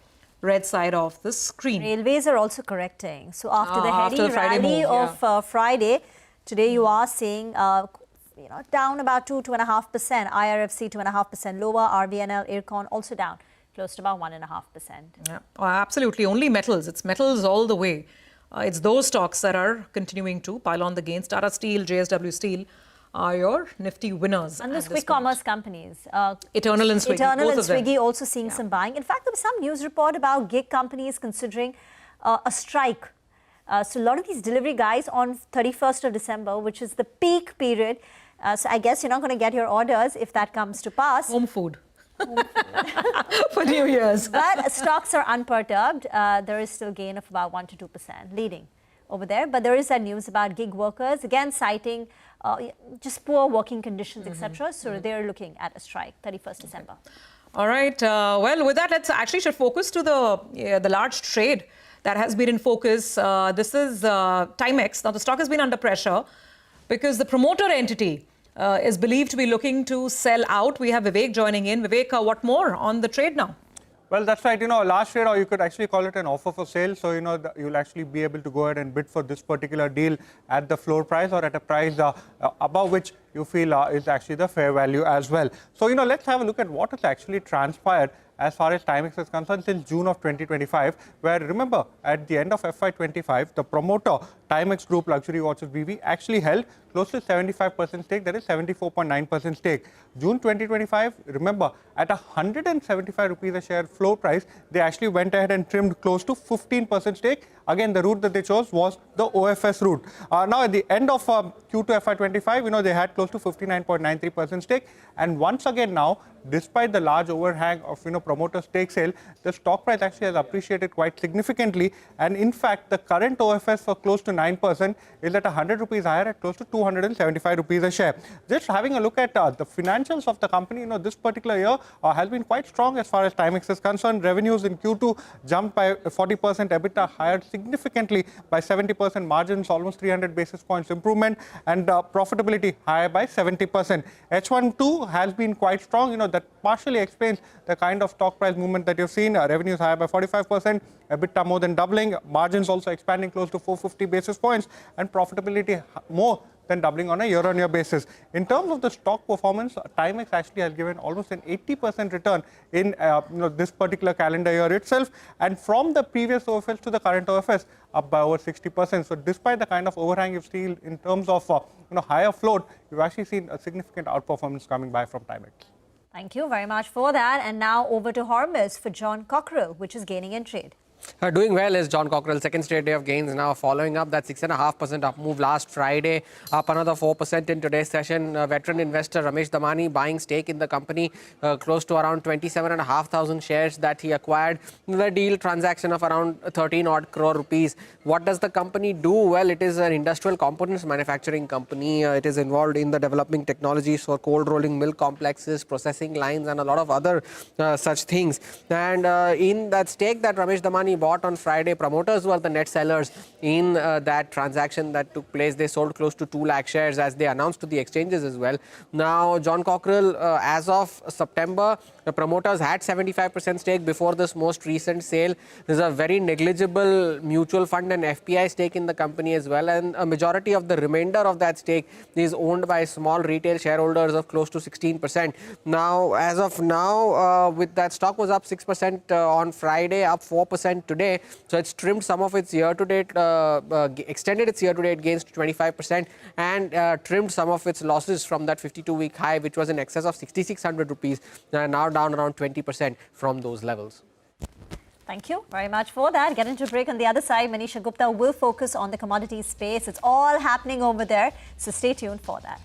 red side of the screen. Railways are also correcting. So after the heady Friday rally move, of Friday, today you are seeing down about 2.5%. IRFC 2.5% lower. RVNL, Ircon also down close to about 1.5%. Yeah, absolutely. Only metals. It's metals all the way. It's those stocks that are continuing to pile on the gains. Tata Steel, JSW Steel are your nifty winners. And those quick commerce companies. Eternal and Swiggy. Eternal and Swiggy also seeing some buying. In fact, there was some news report about gig companies considering a strike. So a lot of these delivery guys on 31st of December, which is the peak period. So I guess you're not going to get your orders if that comes to pass. Home food. For New Year's. But stocks are unperturbed. There is still gain of about 1 to 2% leading over there. But there is that news about gig workers, again citing just poor working conditions, etc. So they're looking at a strike, 31st December. All right. Well, with that, let's actually should focus to the large trade that has been in focus. This is Timex. Now, the stock has been under pressure because the promoter entity is believed to be looking to sell out. We have Vivek joining in. Vivek, what more on the trade now? Well, that's right. A large trade, or you could actually call it an offer for sale. So, you'll actually be able to go ahead and bid for this particular deal at the floor price or at a price above which you feel is actually the fair value as well. So, let's have a look at what has actually transpired as far as Timex is concerned since June of 2025, where remember at the end of FY25, the promoter Timex Group Luxury Watches BV actually held close to 75% stake, that is 74.9% stake. June 2025, remember at 175 rupees a share floor price, they actually went ahead and trimmed close to 15% stake. Again, the route that they chose was the OFS route. Now, at the end of Q2 FY25, they had close to 59.93% stake. And once again now, despite the large overhang of, promoter stake sale, the stock price actually has appreciated quite significantly. And in fact, the current OFS for close to 9%, is at 100 rupees higher at close to 275 rupees a share. Just having a look at the financials of the company, this particular year has been quite strong as far as Timex is concerned. Revenues in Q2 jumped by 40%, EBITDA higher significantly by 70%, margins almost 300 basis points improvement, and profitability higher by 70%. H1 too has been quite strong. That partially explains the kind of stock price movement that you've seen. Revenues higher by 45%, EBITDA more than doubling, margins also expanding close to 450 basis points, and profitability more than doubling on a year-on-year basis. In terms of the stock performance, Timex actually has given almost an 80% return in this particular calendar year itself, and from the previous OFS to the current OFS, up by over 60%. So despite the kind of overhang you've seen in terms of higher float, you've actually seen a significant outperformance coming by from Timex. Thank you very much for that. And now over to Hormuz for John Cockrell, which is gaining in trade. Doing well is John Cockrell. Second straight day of gains now, following up that 6.5% up move last Friday, up another 4% in today's session. Veteran investor Ramesh Damani buying stake in the company, close to around 27,500 shares that he acquired. The deal transaction of around 13 odd crore rupees. What does the company do? Well, it is an industrial components manufacturing company. It is involved in the developing technologies for cold rolling milk complexes, processing lines, and a lot of other such things. And in that stake that Ramesh Damani bought on Friday, promoters were the net sellers in that transaction that took place. They sold close to 2 lakh shares as they announced to the exchanges as well. Now, John Cockrell, as of September, the promoters had 75% stake before this most recent sale. There's a very negligible mutual fund and FPI stake in the company as well, and a majority of the remainder of that stake is owned by small retail shareholders of close to 16%. Now, as of now, with that stock was up 6% on Friday, up 4% today. So it's trimmed some of its year-to-date, extended its year-to-date gains to 25%, and trimmed some of its losses from that 52-week high, which was in excess of 6,600 rupees, now down around 20% from those levels. Thank you very much for that. Get into break on the other side. Manisha Gupta will focus on the commodity space. It's all happening over there, so stay tuned for that.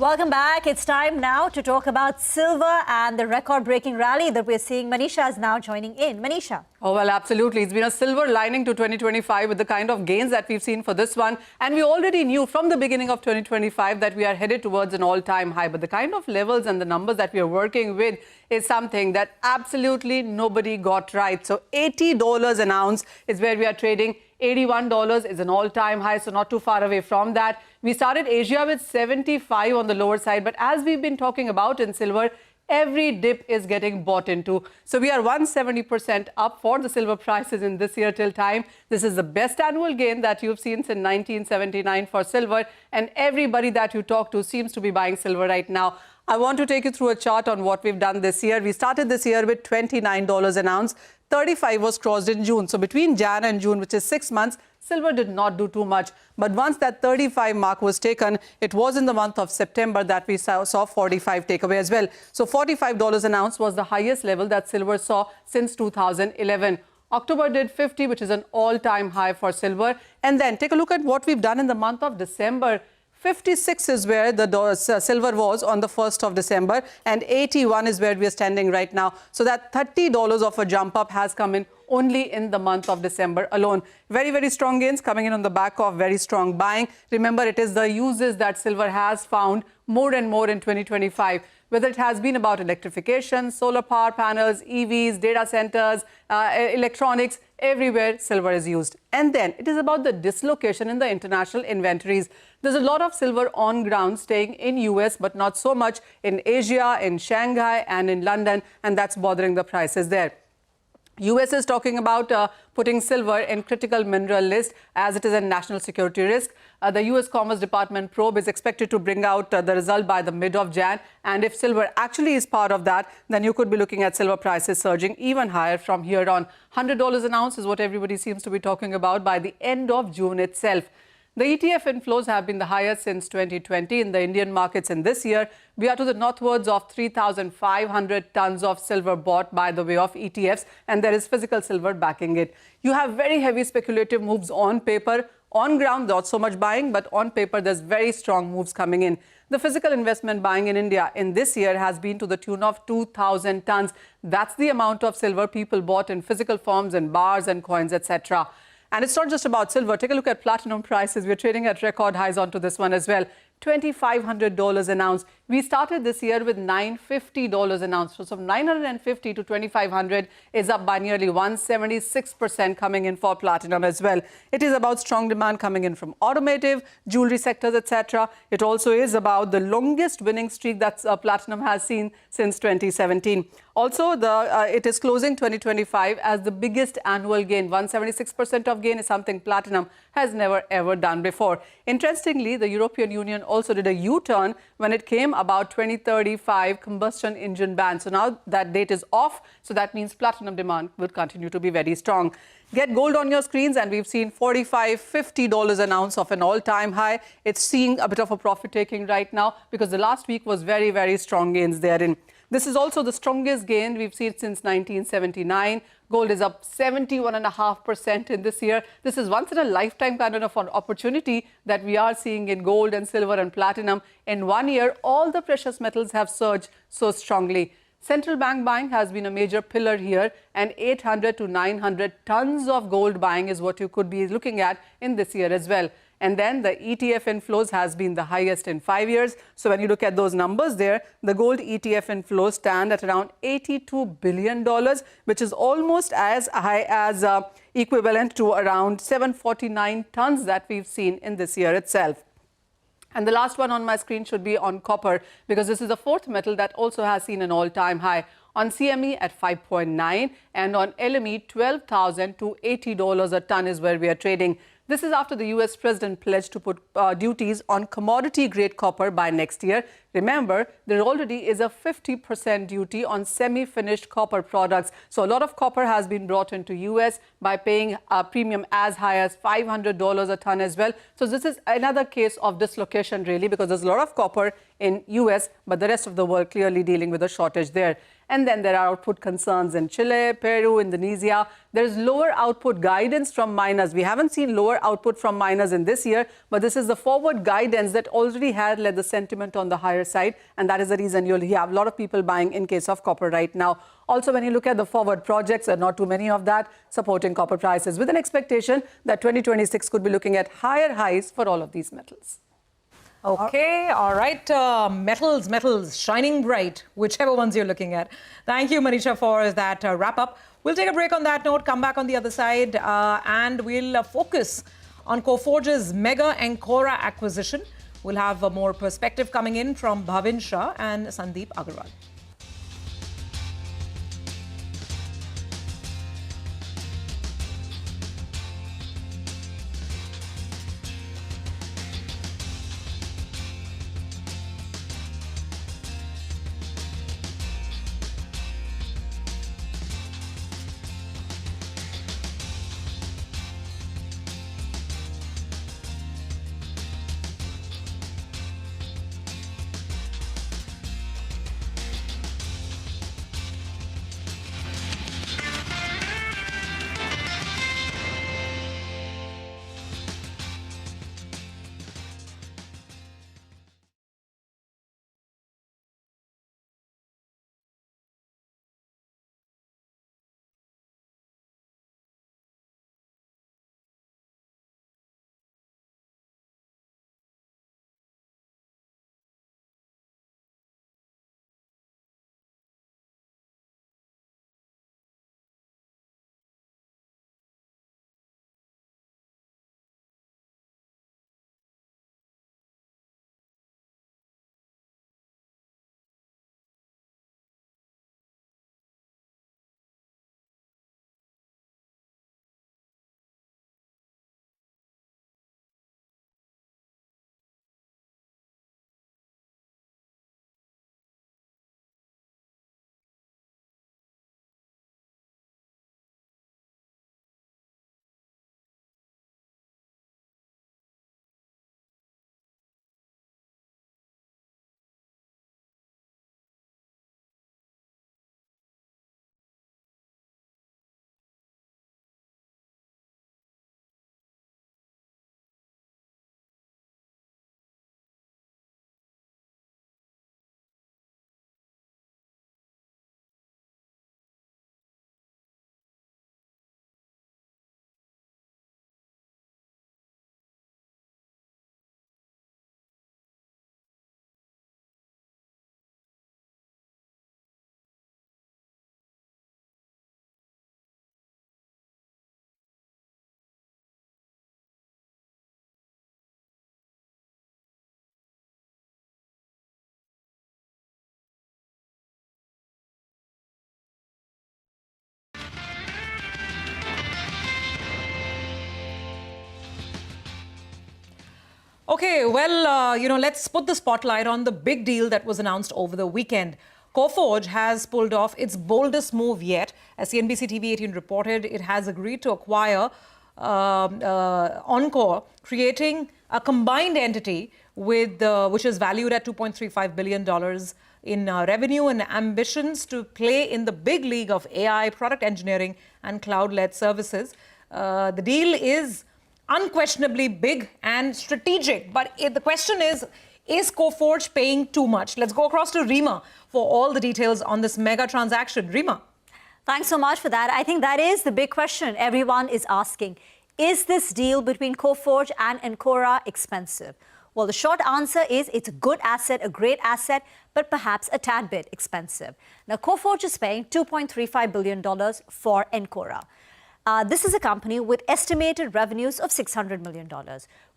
Welcome back. It's time now to talk about silver and the record-breaking rally that we're seeing. Manisha is now joining in. Manisha. Oh, well, absolutely. It's been a silver lining to 2025 with the kind of gains that we've seen for this one. And we already knew from the beginning of 2025 that we are headed towards an all-time high. But the kind of levels and the numbers that we are working with is something that absolutely nobody got right. So $80 an ounce is where we are trading. $81 is an all-time high, so not too far away from that. We started Asia with 75 on the lower side, but as we've been talking about in silver, every dip is getting bought into. So we are 170% up for the silver prices in this year till time. This is the best annual gain that you've seen since 1979 for silver, and everybody that you talk to seems to be buying silver right now. I want to take you through a chart on what we've done this year. We started this year with $29 an ounce. 35 was crossed in June. So between Jan and June, which is 6 months, silver did not do too much. But once that 35 mark was taken, it was in the month of September that we saw 45 take away as well. So $45 an ounce was the highest level that silver saw since 2011. October did 50, which is an all-time high for silver. And then take a look at what we've done in the month of December. 56 is where the silver was on the 1st of December, and 81 is where we are standing right now. So that $30 of a jump up has come in only in the month of December alone. Very, very strong gains coming in on the back of very strong buying. Remember, it is the uses that silver has found more and more in 2025. Whether it has been about electrification, solar power panels, EVs, data centers, electronics, everywhere silver is used. And then it is about the dislocation in the international inventories. There's a lot of silver on ground staying in US, but not so much in Asia, in Shanghai and in London, and that's bothering the prices there. US is talking about putting silver in critical mineral list as it is a national security risk. The US Commerce Department probe is expected to bring out the result by the mid of Jan. And if silver actually is part of that, then you could be looking at silver prices surging even higher from here on. $100 an ounce is what everybody seems to be talking about by the end of June itself. The ETF inflows have been the highest since 2020 in the Indian markets in this year. We are to the northwards of 3,500 tons of silver bought by the way of ETFs, and there is physical silver backing it. You have very heavy speculative moves on paper. On ground, not so much buying, but on paper, there's very strong moves coming in. The physical investment buying in India in this year has been to the tune of 2,000 tons. That's the amount of silver people bought in physical forms and bars and coins, etc. And it's not just about silver. Take a look at platinum prices. We're trading at record highs onto this one as well. $2,500 an ounce. We started this year with $950 an ounce. So from $950 to $2,500 is up by nearly 176% coming in for platinum as well. It is about strong demand coming in from automotive, jewelry sectors, etc. It also is about the longest winning streak that platinum has seen since 2017. Also, it is closing 2025 as the biggest annual gain. 176% of gain is something platinum has never ever done before. Interestingly, the European Union also did a U-turn when it came about 2035 combustion engine ban. So now that date is off. So that means platinum demand will continue to be very strong. Get gold on your screens, and we've seen $45, $50 an ounce of an all-time high. It's seeing a bit of a profit taking right now because the last week was very, very strong gains therein. This is also the strongest gain we've seen since 1979. Gold is up 71.5% in this year. This is once in a lifetime kind of an opportunity that we are seeing in gold and silver and platinum. In 1 year, all the precious metals have surged so strongly. Central bank buying has been a major pillar here, and 800 to 900 tons of gold buying is what you could be looking at in this year as well. And then the ETF inflows has been the highest in 5 years. So when you look at those numbers there, the gold ETF inflows stand at around $82 billion, which is almost as high as equivalent to around 749 tons that we've seen in this year itself. And the last one on my screen should be on copper, because this is the fourth metal that also has seen an all-time high. On CME at 5.9 and on LME $12,000 to $80 a ton is where we are trading. This is after the US president pledged to put duties on commodity-grade copper by next year. Remember, there already is a 50% duty on semi-finished copper products. So a lot of copper has been brought into US by paying a premium as high as $500 a ton as well. So this is another case of dislocation really, because there's a lot of copper in US, but the rest of the world clearly dealing with a shortage there. And then there are output concerns in Chile, Peru, Indonesia. There's lower output guidance from miners. We haven't seen lower output from miners in this year, but this is the forward guidance that already had led the sentiment on the higher side. And that is the reason you'll have a lot of people buying in case of copper right now. Also, when you look at the forward projects, there are not too many of that, supporting copper prices with an expectation that 2026 could be looking at higher highs for all of these metals. Okay, all right. Metals, shining bright, whichever ones you're looking at. Thank you, Manisha, for that wrap up. We'll take a break on that note, come back on the other side, and we'll focus on Coforge's mega Encora acquisition. We'll have more perspective coming in from Bhavin Shah and Sandeep Agarwal. Okay, well, let's put the spotlight on the big deal that was announced over the weekend. Coforge has pulled off its boldest move yet. As CNBC-TV18 reported, it has agreed to acquire Encore, creating a combined entity with which is valued at $2.35 billion in revenue and ambitions to play in the big league of AI, product engineering, and cloud-led services. The deal is unquestionably big and strategic. But the question is Coforge paying too much? Let's go across to Rima for all the details on this mega transaction. Rima. Thanks so much for that. I think that is the big question everyone is asking. Is this deal between Coforge and Encora expensive? Well, the short answer is it's a good asset, a great asset, but perhaps a tad bit expensive. Now, Coforge is paying $2.35 billion for Encora. This is a company with estimated revenues of $600 million,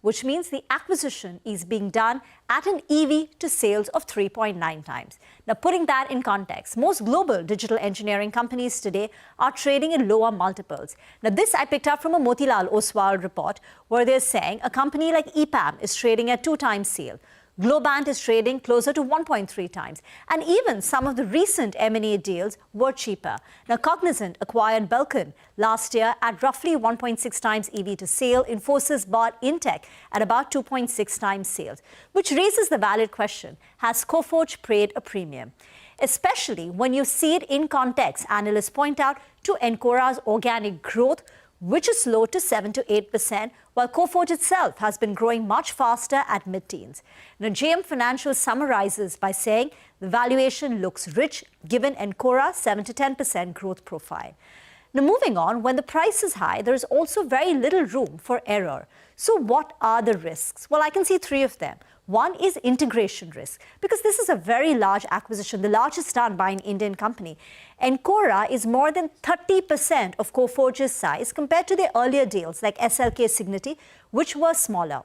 which means the acquisition is being done at an EV to sales of 3.9 times. Now, putting that in context, most global digital engineering companies today are trading in lower multiples. Now, this I picked up from a Motilal Oswal report where they're saying a company like EPAM is trading at 2 times sale. Globant is trading closer to 1.3 times. And even some of the recent M&A deals were cheaper. Now, Cognizant acquired Belcan last year at roughly 1.6 times EV to sale. Infosys bought Intech at about 2.6 times sales, which raises the valid question, has Coforge paid a premium? Especially when you see it in context, analysts point out, to Encora's organic growth, which is slow to 7 to 8%, while Coforge itself has been growing much faster at mid-teens. Now, JM Financial summarizes by saying the valuation looks rich given Encora's 7 to 10% growth profile. Now, moving on, when the price is high, there is also very little room for error. So what are the risks? Well, I can see three of them. One is integration risk, because this is a very large acquisition, the largest done by an Indian company. Encora is more than 30% of Coforge's size compared to their earlier deals like SLK Signity, which were smaller.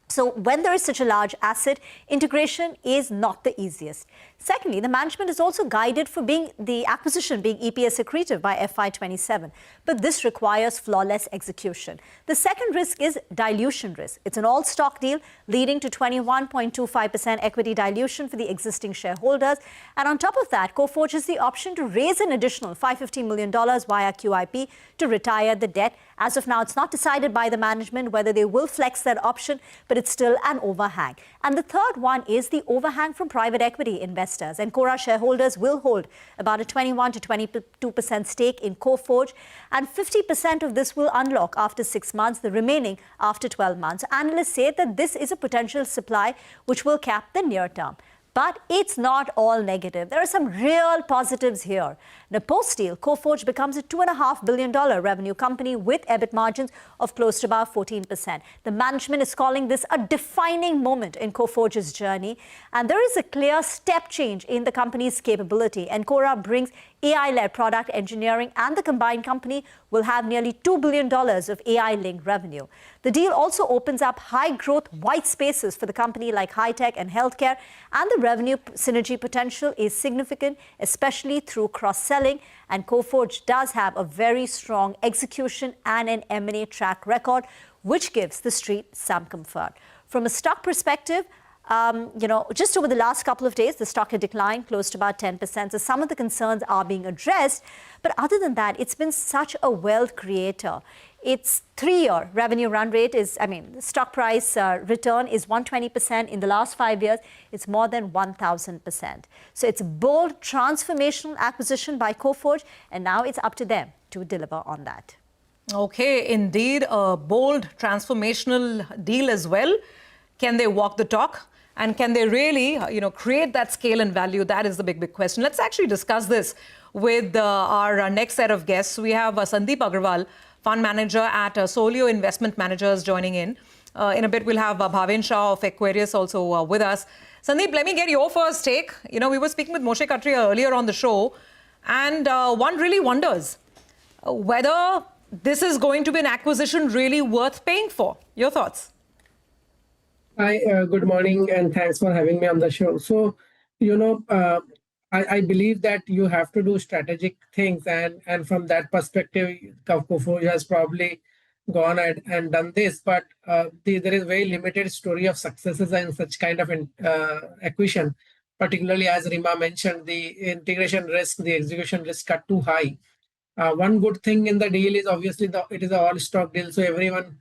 So when there is such a large asset, integration is not the easiest. Secondly, the management is also guided for the acquisition being EPS accretive by FY27, but this requires flawless execution. The second risk is dilution risk. It's an all-stock deal leading to 21.25% equity dilution for the existing shareholders. And on top of that, Coforge has the option to raise an additional $550 million via QIP to retire the debt. As of now, it's not decided by the management whether they will flex that option, but it's still an overhang. And the third one is the overhang from private equity investors. Encora shareholders will hold about a 21 to 22% stake in Coforge, and 50% of this will unlock after 6 months, the remaining after 12 months. Analysts say that this is a potential supply which will cap the near term. But it's not all negative. There are some real positives here. Now, post-deal, Coforge becomes a $2.5 billion revenue company with EBIT margins of close to about 14%. The management is calling this a defining moment in Coforge's journey. And there is a clear step change in the company's capability. Encora brings AI-led product engineering, and the combined company will have nearly $2 billion of AI-linked revenue. The deal also opens up high-growth white spaces for the company like high-tech and healthcare, and the revenue synergy potential is significant, especially through cross-selling, and Coforge does have a very strong execution and an M&A track record, which gives the street some comfort. From a stock perspective, just over the last couple of days, the stock had declined close to about 10%. So some of the concerns are being addressed. But other than that, it's been such a wealth creator. Its 3-year revenue run rate is, the stock price return is 120%. In the last 5 years, it's more than 1,000%. So it's a bold, transformational acquisition by Coforge, and now it's up to them to deliver on that. Okay, indeed, a bold, transformational deal as well. Can they walk the talk? And can they really, create that scale and value? That is the big question. Let's actually discuss this with our next set of guests. We have Sandeep Agarwal, fund manager at Solio Investment Managers, joining in. In a bit, we'll have Bhaven Shah of Aquarius also with us. Sandeep, let me get your first take. We were speaking with Moshe Katria earlier on the show, and one really wonders whether this is going to be an acquisition really worth paying for. Your thoughts? Hi, good morning, and thanks for having me on the show. So, I believe that you have to do strategic things, and from that perspective, Coforge has probably gone ahead and done this. But there is very limited story of successes in such kind of acquisition, particularly as Rima mentioned, the integration risk, the execution risk are too high. One good thing in the deal is obviously it is an all-stock deal, so everyone's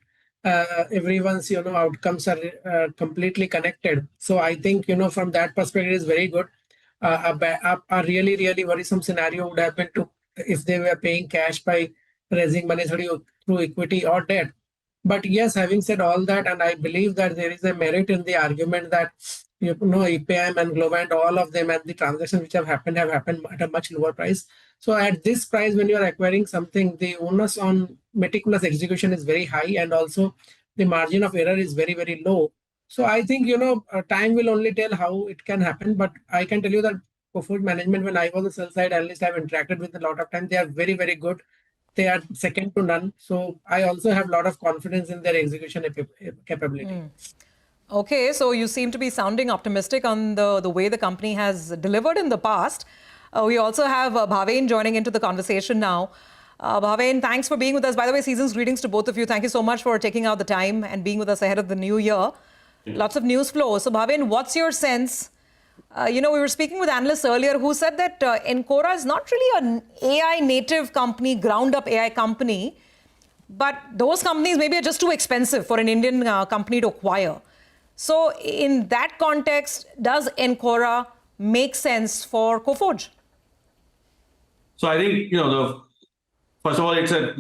outcomes are completely connected. So I think from that perspective, it is very good. A really worrisome scenario would have been if they were paying cash by raising money through equity or debt. But yes, having said all that, and I believe that there is a merit in the argument that EPM and Globant, all of them, and the transactions which have happened at a much lower price. So at this price, when you are acquiring something, the onus on meticulous execution is very high, and also the margin of error is very low. So I think time will only tell how it can happen. But I can tell you that Coforge management, when I was a sell side analyst, I've interacted with a lot of time. They are very good. They are second to none. So I also have a lot of confidence in their execution capability. Okay, so you seem to be sounding optimistic on the way the company has delivered in the past. We also have Bhaven joining into the conversation now. Bhaven, thanks for being with us. By the way, season's greetings to both of you. Thank you so much for taking out the time and being with us ahead of the new year. Lots of news flow. So, Bhavin, what's your sense? We were speaking with analysts earlier who said that Encora is not really an AI native company, ground-up AI company, but those companies maybe are just too expensive for an Indian company to acquire. So, in that context, does Encora make sense for Coforge? So I think, first of all,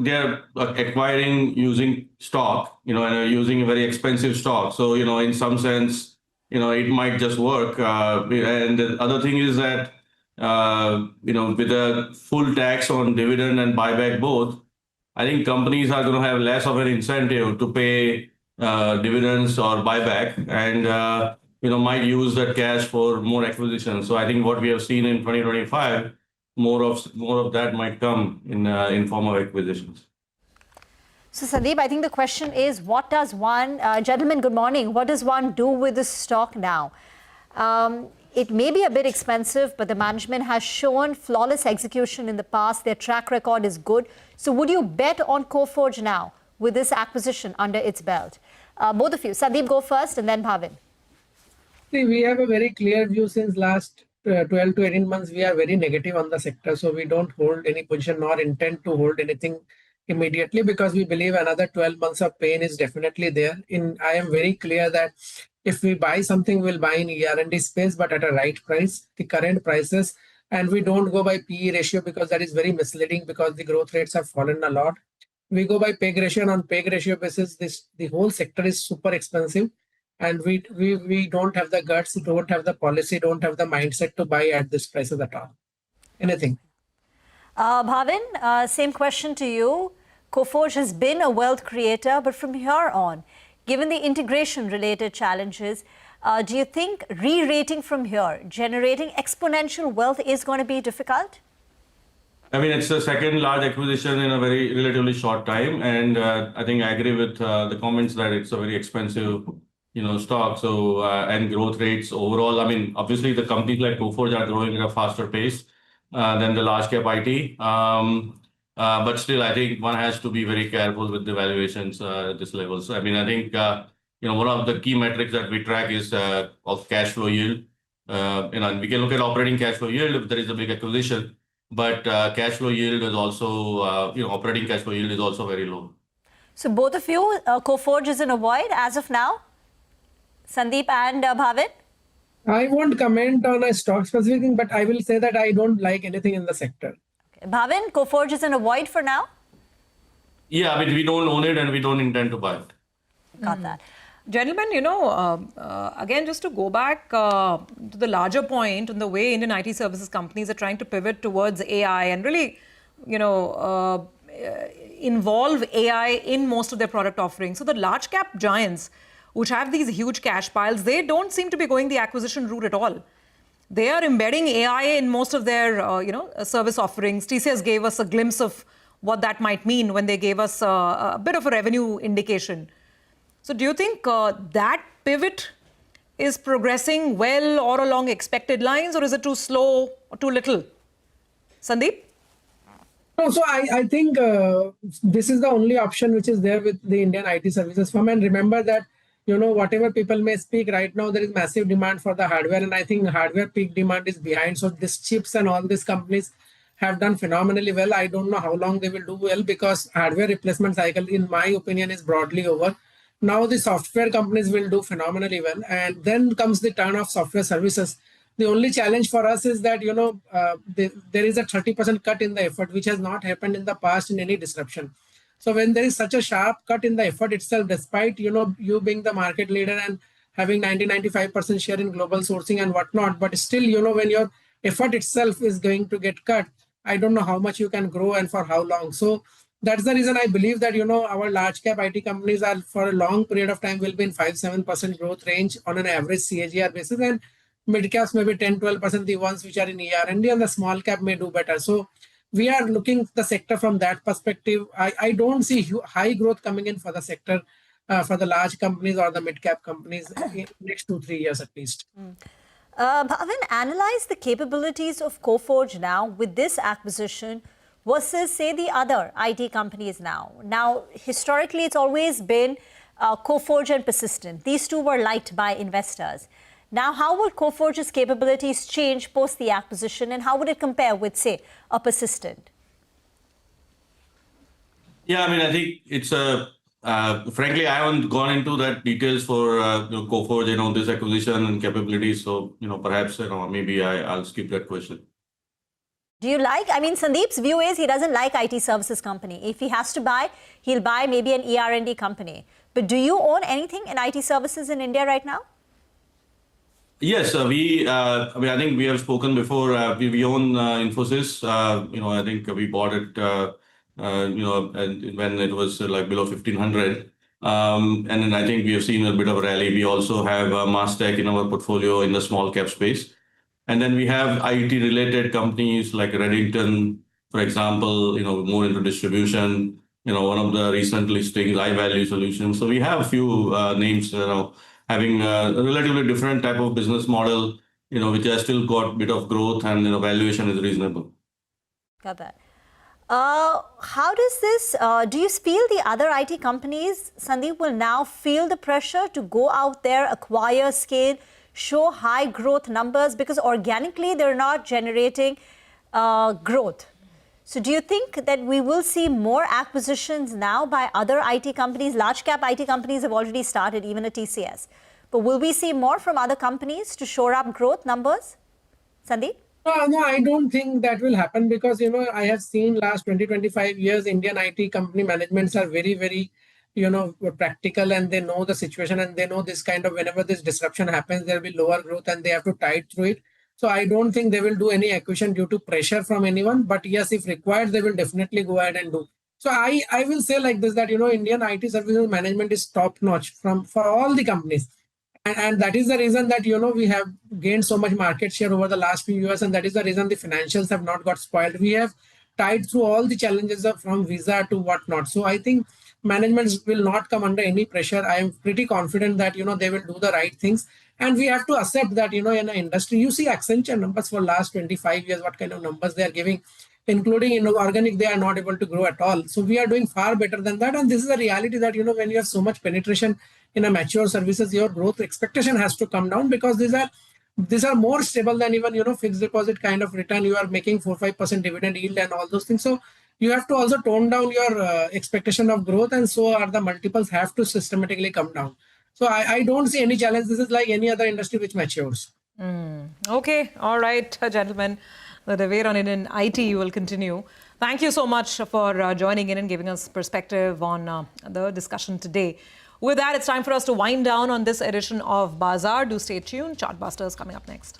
they're acquiring using stock, and using a very expensive stock. So, in some sense, it might just work. And the other thing is that, with a full tax on dividend and buyback both, I think companies are going to have less of an incentive to pay dividends or buyback, and might use that cash for more acquisitions. So I think what we have seen in 2025, more of that might come in form of acquisitions. So, Sandeep, I think the question is, what does one, gentlemen, good morning, what does one do with this stock now? It may be a bit expensive, but the management has shown flawless execution in the past. Their track record is good. So would you bet on Coforge now with this acquisition under its belt? Both of you. Sandeep, go first, and then Bhavin. See, we have a very clear view since last 12 to 18 months. We are very negative on the sector. So we don't hold any position nor intend to hold anything immediately, because we believe another 12 months of pain is definitely there. I am very clear that if we buy something, we'll buy in ER&D space, but at a right price, the current prices, and we don't go by PE ratio, because that is very misleading, because the growth rates have fallen a lot. We go by PEG ratio, and on PEG ratio basis, the whole sector is super expensive, and we don't have the guts, don't have the policy, don't have the mindset to buy at this prices at all. Anything. Bhavin, same question to you. Coforge has been a wealth creator, but from here on, given the integration-related challenges, do you think re-rating from here, generating exponential wealth, is going to be difficult? I mean, it's the second large acquisition in a very relatively short time, and I think I agree with the comments that it's a very expensive, stock. So and growth rates overall. I mean, obviously the companies like Coforge are growing at a faster pace than the large cap IT. But still, I think one has to be very careful with the valuations at this level. So, I mean, I think, one of the key metrics that we track is of cash flow yield. And we can look at operating cash flow yield if there is a big acquisition, but cash flow yield is also, operating cash flow yield is also very low. So both of you, Coforge is an avoid as of now? Sandeep and Bhavin? I won't comment on a stock specific thing, but I will say that I don't like anything in the sector. Bhavin, Coforge is an avoid for now? Yeah, I mean, we don't own it and we don't intend to buy it. Got that. Gentlemen, again, just to go back to the larger point on the way Indian IT services companies are trying to pivot towards AI and really, involve AI in most of their product offerings. So the large cap giants, which have these huge cash piles, they don't seem to be going the acquisition route at all. They are embedding AI in most of their, service offerings. TCS gave us a glimpse of what that might mean when they gave us a bit of a revenue indication. So do you think that pivot is progressing well or along expected lines, or is it too slow or too little? Sandeep? No, so I think this is the only option which is there with the Indian IT services firm. And remember that, whatever people may speak right now, there is massive demand for the hardware. And I think hardware peak demand is behind. So these chips and all these companies have done phenomenally well. I don't know how long they will do well, because hardware replacement cycle, in my opinion, is broadly over. Now the software companies will do phenomenally well. And then comes the turn of software services. The only challenge for us is that, there is a 30% cut in the effort, which has not happened in the past in any disruption. So when there is such a sharp cut in the effort itself, despite, you being the market leader and having 90-95% share in global sourcing and whatnot, but still, when your effort itself is going to get cut, I don't know how much you can grow and for how long. So that's the reason I believe that, our large cap IT companies are for a long period of time will be in 5-7% growth range on an average CAGR basis, and mid caps maybe 10-12%, the ones which are in ER&D, and the small cap may do better. So we are looking at the sector from that perspective. I don't see high growth coming in for the sector, for the large companies or the mid cap companies in next 2-3 years at least. Bhavin, analyze the capabilities of Coforge now with this acquisition versus, say, the other IT companies now. Now, historically, it's always been Coforge and Persistent. These two were liked by investors. Now, how will Coforge's capabilities change post the acquisition, and how would it compare with, say, a Persistent? Yeah, I mean, I think it's frankly, I haven't gone into that details for Coforge, this acquisition and capabilities. So, perhaps, maybe I'll skip that question. Do you like, I mean, Sandeep's view is he doesn't like IT services company. If he has to buy, he'll buy maybe an ER&D company. But do you own anything in IT services in India right now? Yes, I think we have spoken before. We own Infosys. I think we bought it, when it was below 1,500. And then I think we have seen a bit of a rally. We also have Mastech in our portfolio in the small cap space. And then we have IT-related companies like Reddington, for example, more into distribution. One of the recent listings, High Value Solutions. So we have a few names, having a relatively different type of business model, which has still got a bit of growth and valuation is reasonable. Got that. How does this, do you feel the other IT companies, Sandeep, will now feel the pressure to go out there, acquire scale, show high growth numbers, because organically they're not generating growth? So do you think that we will see more acquisitions now by other IT companies? Large cap IT companies have already started, even a TCS. But will we see more from other companies to shore up growth numbers? Sandeep? No, I don't think that will happen because, I have seen last 20-25 years, Indian IT company managements are very, very, practical, and they know the situation, and they know this kind of, whenever this disruption happens, there will be lower growth and they have to tide through it. So I don't think they will do any acquisition due to pressure from anyone. But yes, if required, they will definitely go ahead and do. So I will say like this, that, Indian IT services management is top notch for all the companies. And that is the reason that, we have gained so much market share over the last few years. And that is the reason the financials have not got spoiled. We have tied through all the challenges from visa to whatnot. So I think management will not come under any pressure. I am pretty confident that, they will do the right things. And we have to accept that, in an industry, you see Accenture numbers for last 25 years, what kind of numbers they are giving, including organic, they are not able to grow at all. So we are doing far better than that. And this is a reality that, when you have so much penetration in a mature services, your growth expectation has to come down, because these are more stable than even, fixed deposit kind of return. You are making 4-5% dividend yield and all those things. So you have to also tone down your expectation of growth, and so are the multiples have to systematically come down. So I don't see any challenge. This is like any other industry which matures. Okay. All right, gentlemen. The debate on Indian IT will continue. Thank you so much for joining in and giving us perspective on the discussion today. With that, it's time for us to wind down on this edition of Bazaar. Do stay tuned. Chartbusters coming up next.